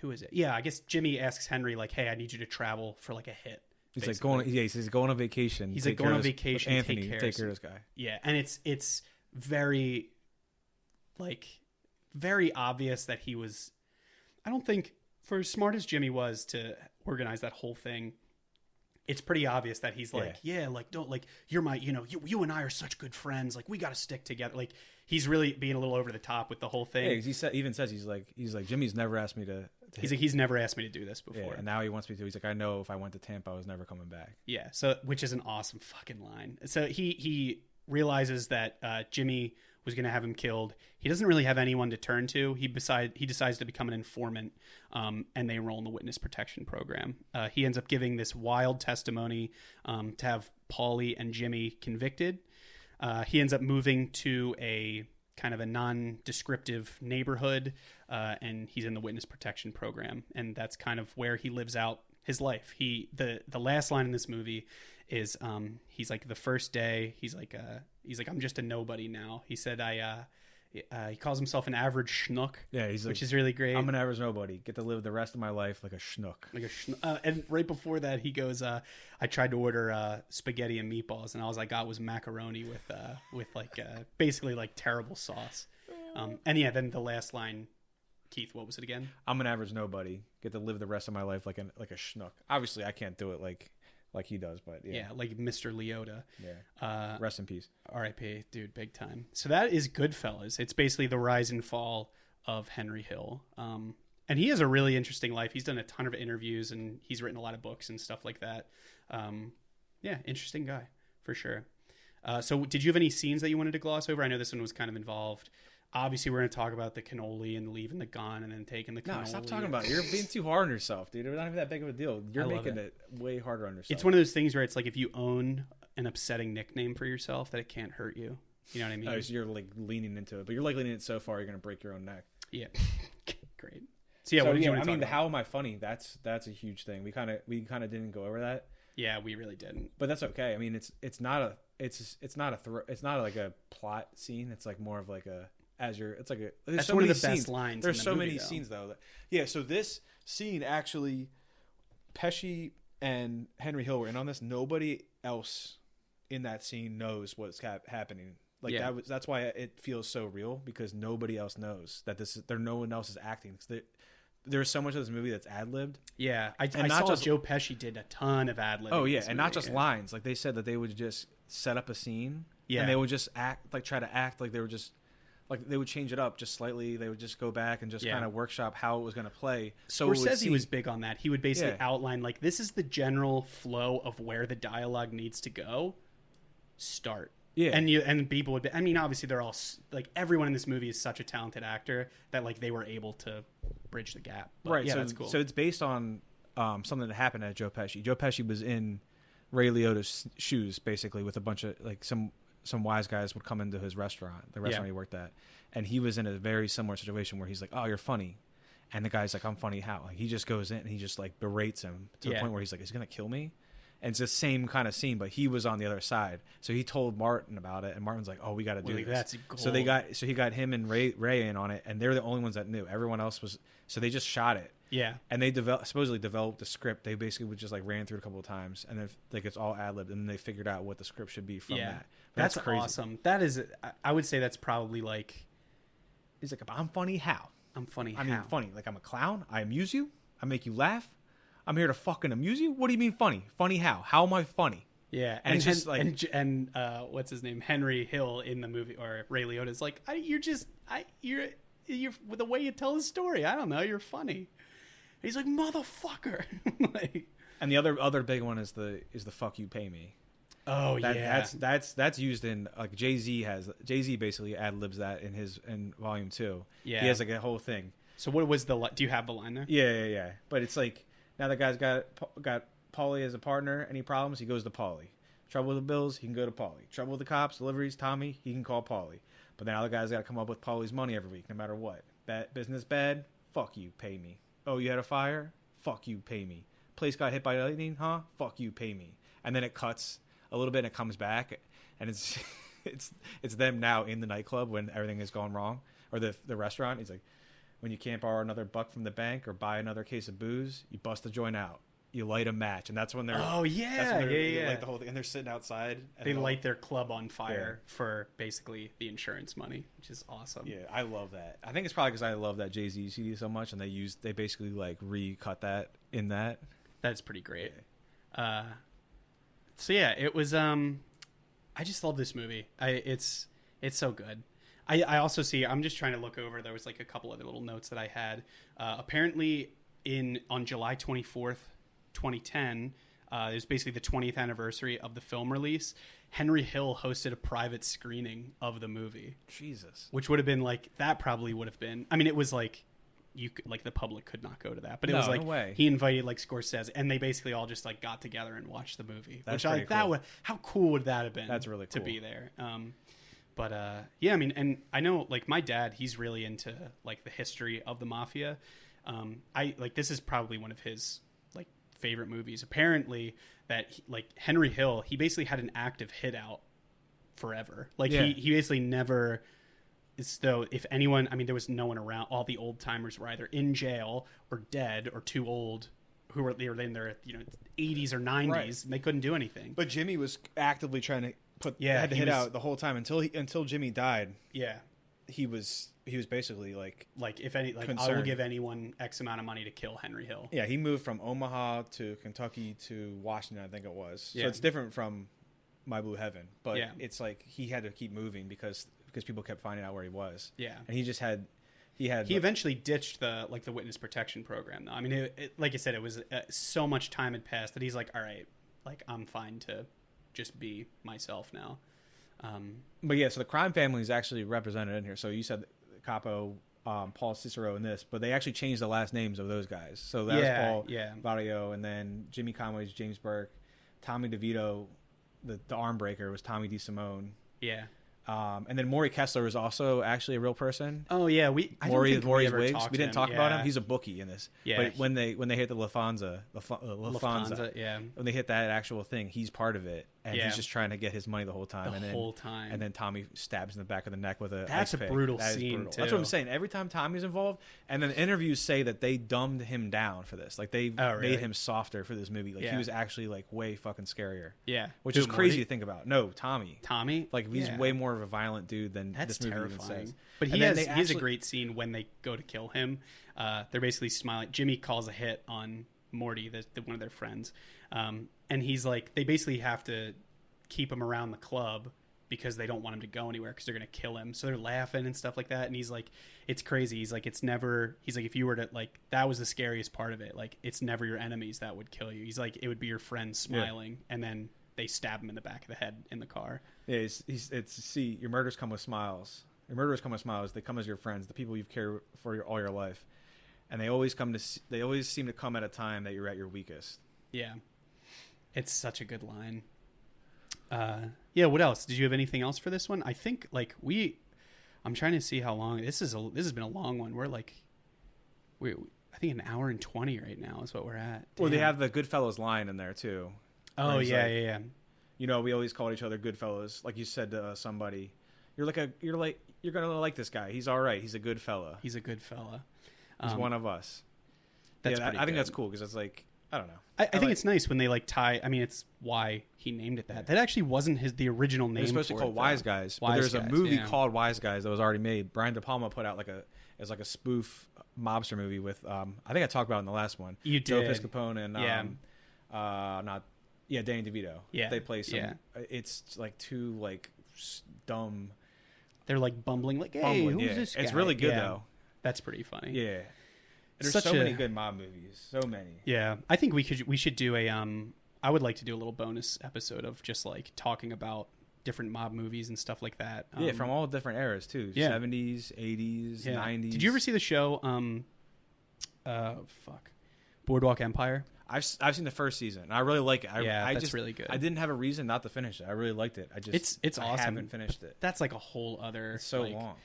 who is it? Yeah, I guess Jimmy asks Henry like, "Hey, I need you to travel for like a hit." He's basically. like going. Yeah, he's going on vacation. He's like going on vacation. Anthony, take care of this guy. Yeah, and it's very very obvious that he was. I don't think, for as smart as Jimmy was to organize that whole thing, it's pretty obvious that he's like, don't like, you're my, you and I are such good friends. Like, we got to stick together. Like, he's really being a little over the top with the whole thing. Yeah, he even says he's like Jimmy's never asked me to he's never asked me to do this before. Yeah, and now he wants me to. He's like, I know if I went to Tampa, I was never coming back. Yeah, so which is an awesome fucking line. So he realizes that Jimmy was going to have him killed. He doesn't really have anyone to turn to. He decides to become an informant, and they enroll in the witness protection program. He ends up giving this wild testimony to have Paulie and Jimmy convicted. He ends up moving to a kind of a non-descriptive neighborhood, and he's in the witness protection program, and that's kind of where he lives out his life. The last line in this movie is he's like, the first day he's like I'm just a nobody now. He said he calls himself an average schnook. Yeah, which is really great. I'm an average nobody. Get to live the rest of my life like a schnook. And right before that, he goes, I tried to order spaghetti and meatballs, and all I got was macaroni with like basically like terrible sauce. And yeah, then the last line, Keith, what was it again? I'm an average nobody. Get to live the rest of my life like a schnook. Obviously, I can't do it like he does, but yeah. Yeah, like Mr. Leota. Yeah. Rest in peace. R.I.P. Dude, big time. So that is Goodfellas. It's basically the rise and fall of Henry Hill. And he has a really interesting life. He's done a ton of interviews, and he's written a lot of books and stuff like that. Yeah, interesting guy, for sure. So did you have any scenes that you wanted to gloss over? I know this one was kind of involved. Obviously, we're going to talk about the cannoli and leaving the gun and then taking the cannoli. No, stop talking about it. You're being too hard on yourself, dude. It's not even that big of a deal. You're making it way harder on yourself. It's one of those things where it's like, if you own an upsetting nickname for yourself, that it can't hurt you. You know what I mean? Oh, so you're like leaning into it, but you're like leaning it so far, you're going to break your own neck. Yeah. Great. So yeah, what did you want to talk about? How am I funny? That's a huge thing. We kind of didn't go over that. Yeah, we really didn't. But that's okay. I mean, it's not like a plot scene. It's like more of like a that's so one of the best lines. There's so many scenes though. Yeah, so this scene actually, Pesci and Henry Hill were in on this. Nobody else in that scene knows what's happening. Like that's why it feels so real, because nobody else knows that no one else is acting. There's so much of this movie that's ad-libbed. Yeah, I saw Joe Pesci did a ton of ad-libbing. Oh yeah, and not just lines. Like they said that they would just set up a scene, and they would just try to act like they were just. Like they would change it up just slightly. They would just go back and just kind of workshop how it was going to play. So Scorsese was big on that. He would basically outline like, this is the general flow of where the dialogue needs to go. Start. Yeah. And people would be, I mean, obviously they're all like, everyone in this movie is such a talented actor that like they were able to bridge the gap. But, right. Yeah, so that's cool. So it's based on something that happened at Joe Pesci. Joe Pesci was in Ray Liotta's shoes, basically, with a bunch of like some wise guys would come into his restaurant, the restaurant he worked at, and he was in a very similar situation where he's like, "Oh, you're funny," and the guy's like, "I'm funny how?" Like he just goes in and he just like berates him to the point where he's like, "Is he gonna kill me?" And it's the same kind of scene, but he was on the other side, so he told Martin about it, and Martin's like, "Oh, we got to do this." That's gold. So he got him and Ray in on it, and they're the only ones that knew. Everyone else was, so they just shot it. Yeah, and they supposedly developed the script. They basically would just like ran through it a couple of times, and then like it's all ad libbed, and then they figured out what the script should be from that. But that's crazy. Awesome. That is, I would say that's probably like. He's like, I'm funny how? I'm funny I how? mean, funny. Like I'm a clown. I amuse you. I make you laugh. I'm here to fucking amuse you. What do you mean funny? Funny how? How am I funny? Yeah, and it's just like what's his name? Henry Hill in the movie, or Ray Liotta's like, you're the way you tell the story. I don't know. You're funny. He's like, motherfucker. Like, and the other big one is the fuck you pay me. Oh yeah, that's used in like Jay-Z basically ad libs that in volume 2. Yeah, he has like a whole thing. So what was do you have the line there? Yeah. But it's like, now the guy's got Paulie as a partner. Any problems? He goes to Paulie. Trouble with the bills, he can go to Paulie. Trouble with the cops, deliveries, Tommy, he can call Paulie. But then other guys got to come up with Paulie's money every week, no matter what. Business bad, fuck you, pay me. Oh, you had a fire? Fuck you, pay me. Place got hit by lightning, huh? Fuck you, pay me. And then it cuts a little bit and it comes back, and it's it's them now in the nightclub when everything has gone wrong, or the restaurant. He's like, when you can't borrow another buck from the bank or buy another case of booze, you bust the joint out. You light a match, and that's when they're like the whole thing, and they're sitting outside. And they light their club on fire for basically the insurance money, which is awesome. Yeah, I love that. I think it's probably because I love that Jay-Z CD so much, and they basically like recut that in that. That's pretty great. Yeah. So yeah, it was. I just love this movie. It's so good. I also see. I'm just trying to look over. There was like a couple other little notes that I had. Apparently, on July 24th. 2010, it was basically the 20th anniversary of the film release. Henry Hill hosted a private screening of the movie. Jesus. Which would have been like, that probably would have been, I mean, it was like, you could, like the public could not go to that, but it was like, no way. He invited like Scorsese, and they basically all just like got together and watched the movie. That's which cool. How cool would that have been? That's really cool to be there. But yeah, I mean, and I know like my dad, he's really into like the history of the mafia. This is probably one of his like favorite movies. Apparently that like Henry Hill, he basically had an active hit out forever. Like he basically never, though if anyone, I mean, there was no one around. All the old timers were either in jail or dead or too old, they were in their 80s or 90s, right. And they couldn't do anything. But Jimmy was actively trying to had to hit out the whole time until Jimmy died. Yeah, he was basically like if any, like concerned. I will give anyone X amount of money to kill Henry Hill. Yeah, he moved from Omaha to Kentucky to Washington, I think it was. Yeah. So it's different from My Blue Heaven, but it's like he had to keep moving because people kept finding out where he was. Yeah, and he eventually ditched the witness protection program though. I mean, like I said, it was so much time had passed that he's like, all right, like I'm fine to just be myself now. But yeah, so the crime family is actually represented in here. So you said Capo, Paul Cicero in this, but they actually changed the last names of those guys. So that was Paul Barrio, and then Jimmy Conway's James Burke, Tommy DeVito, the arm breaker was Tommy DeSimone. Yeah. And then Maury Kessler was also actually a real person. Oh yeah, Maury's Wigs. We didn't talk about him. He's a bookie in this. Yeah. But when they hit the Lufthansa, yeah. When they hit that actual thing, he's part of it, and he's just trying to get his money the whole time. And then Tommy stabs in the back of the neck with a. That's a brutal scene too. That's what I'm saying. Every time Tommy's involved, and then the interviews say that they dumbed him down for this. Like they made him softer for this movie. Like he was actually like way fucking scarier. Yeah. Which is crazy to think about. No, Tommy. Like he's way more of a violent dude than this movie terrifying. Even says. But he has a great scene when they go to kill him. They're basically smiling. Jimmy calls a hit on Morty, one of their friends, and he's like, they basically have to keep him around the club because they don't want him to go anywhere because they're gonna kill him. So they're laughing and stuff like that. And he's like, it's crazy. He's like, it's never. He's like, if you were to like, that was the scariest part of it. Like, it's never your enemies that would kill you. He's like, it would be your friends smiling, and then they stab him in the back of the head in the car. Yeah, see, your murders come with smiles. Your murderers come with smiles. They come as your friends, the people you've cared for all your life, and they always seem to come at a time that you're at your weakest. Yeah, it's such a good line. Yeah. What else? Did you have anything else for this one? I think I'm trying to see how long this has been a long one. We're like, I think an hour and 20 right now is what we're at. Damn. Well, they have the Goodfellas line in there too. Oh yeah, yeah. You know, we always called each other Goodfellas. Like you said to somebody, you're gonna like this guy. He's all right. He's a good fella. He's a good fella. He's one of us. I think that's cool because it's like, I don't know. I think it's nice when they like tie. I mean, it's why he named it that. That actually wasn't the original name. It was supposed to be called Wise Guys, but there's a movie called Wise Guys that was already made. Brian De Palma put out as a spoof mobster movie with I think I talked about it in the last one. You Joe did. Piscopo and Danny DeVito. Yeah, they play some. Yeah. It's like two like dumb. They're like bumbling, like, hey, who's this guy? It's really good though. That's pretty funny. Yeah. There's so many good mob movies. So many. Yeah. I think we should do I would like to do a little bonus episode of just like talking about different mob movies and stuff like that. From all different eras too. Yeah. 70s, 80s, 90s. Did you ever see the show Boardwalk Empire? I've seen the first season. And I really like it. That's really good. I didn't have a reason not to finish it. I really liked it. It's awesome. I haven't finished it. That's like a whole other. It's so long.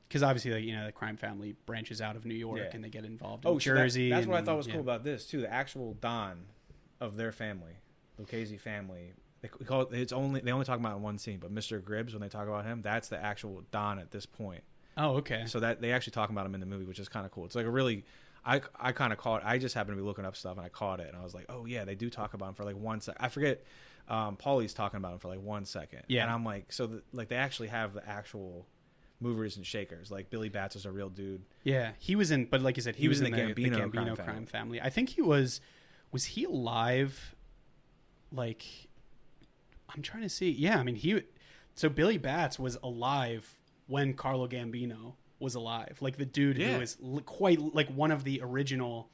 Because obviously, the crime family branches out of New York and they get involved in so Jersey. That's what I thought was cool about this too. The actual Don of their family, Lucchese family. They call it. They only talk about it in one scene, but Mr. Gribbs, when they talk about him, that's the actual Don at this point. Oh, okay. So that they actually talk about him in the movie, which is kind of cool. It's like a really. I kind of caught. I just happened to be looking up stuff and I caught it and I was like, oh yeah, they do talk about him for like 1 second. I forget. Paulie's talking about him for like 1 second. Yeah, and I'm like, so like they actually have the actual movers and shakers. Like Billy Batts is a real dude. Yeah, he was in, but like you said, he was in the Gambino crime family. family. I think he was he alive? Like, I'm trying to see. Yeah, I mean so Billy Batts was alive when Carlo Gambino was alive. Like the dude who was quite like one of the original,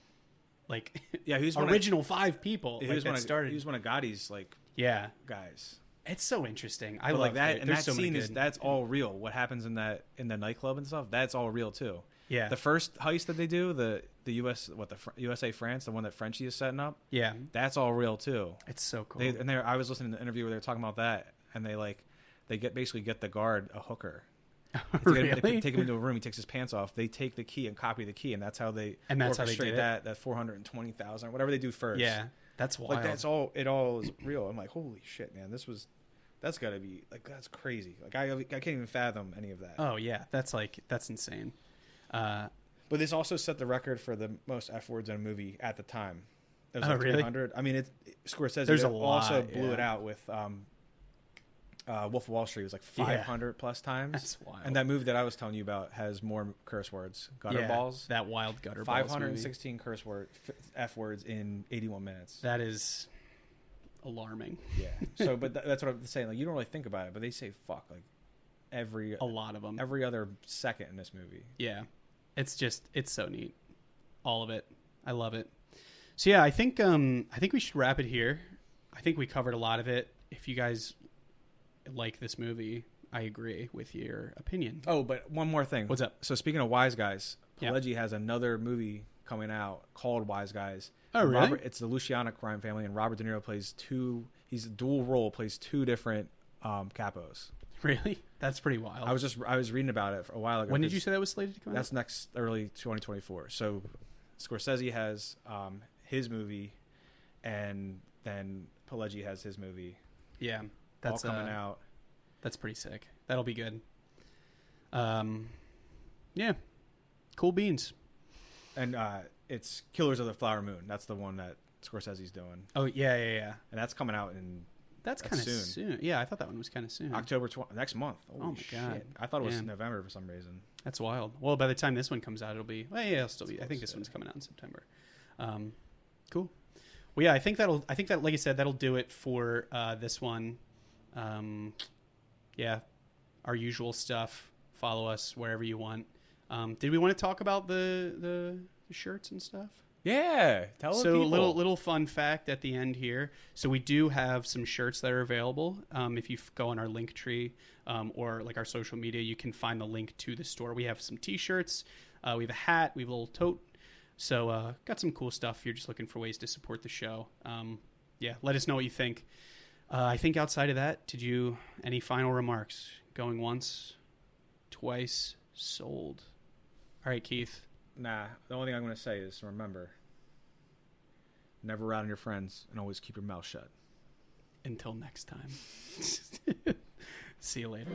like he was original 5 people. He was one of Gotti's guys. It's so interesting. I love that. And that so scene that's all real. What happens in the nightclub and stuff, that's all real too. Yeah. The first heist that they do, the USA France, the one that Frenchie is setting up. Yeah. That's all real too. It's so cool. I was listening to the interview where they were talking about that, and they get the guard a hooker. Really? They take him into a room. He takes his pants off. They take the key and copy the key, and that's how they orchestrate that 420,000, whatever they do first. Yeah. That's wild. Like that's all. It all is real. I'm like, holy shit, man! That's got to be like that's crazy. Like I can't even fathom any of that. Oh yeah, that's insane. But this also set the record for the most F words in a movie at the time. It was really? 300. I mean, Scorsese There's a lot, also blew it out with Wolf of Wall Street. It was like 500 plus times. That's wild. And that movie that I was telling you about has more curse words. Gutter balls. That wild gutter balls. 516 curse word F words in 81 minutes. That is alarming. Yeah. So, but that's what I'm saying. Like, you don't really think about it, but they say fuck like a lot of them. Every other second in this movie. Yeah. It's so neat. All of it. I love it. So yeah, I think we should wrap it here. I think we covered a lot of it. If you guys like this movie, I agree with your opinion. Oh, but one more thing. What's up? So speaking of Wise Guys, Pileggi has another movie coming out called Wise Guys. Oh, really? It's the Luciana crime family, and Robert De Niro plays he's a dual role, plays 2 different capos. Really? That's pretty wild. I was reading about it for a while ago. When did you say that was slated to come out? That's next early 2024. So Scorsese has his movie, and then Pileggi has his movie. Yeah, that's all coming out. That's pretty sick. That'll be good. Yeah, cool beans. And it's Killers of the Flower Moon. That's the one that Scorsese's doing. Oh yeah. And that's coming out in. That's kind of soon. Yeah, I thought that one was kind of soon. October next month. Holy my God. Shit. I thought it was November for some reason. That's wild. Well, by the time this one comes out, it'll be. Well, yeah, it'll still be. I think this one's coming out in September. Cool. Well, yeah, I think that, like I said, that'll do it for this one. Yeah, our usual stuff. Follow us wherever you want. Did we want to talk about the shirts and stuff? Yeah, tell us. So little fun fact at the end here. So we do have some shirts that are available. If you go on our link tree or like our social media, you can find the link to the store. We have some T-shirts. We have a hat. We have a little tote. So got some cool stuff if you're just looking for ways to support the show. Yeah, let us know what you think. I think outside of that, any final remarks? Going once, twice, sold. All right, Keith. Nah, the only thing I'm going to say is remember, never rat on your friends and always keep your mouth shut. Until next time. See you later.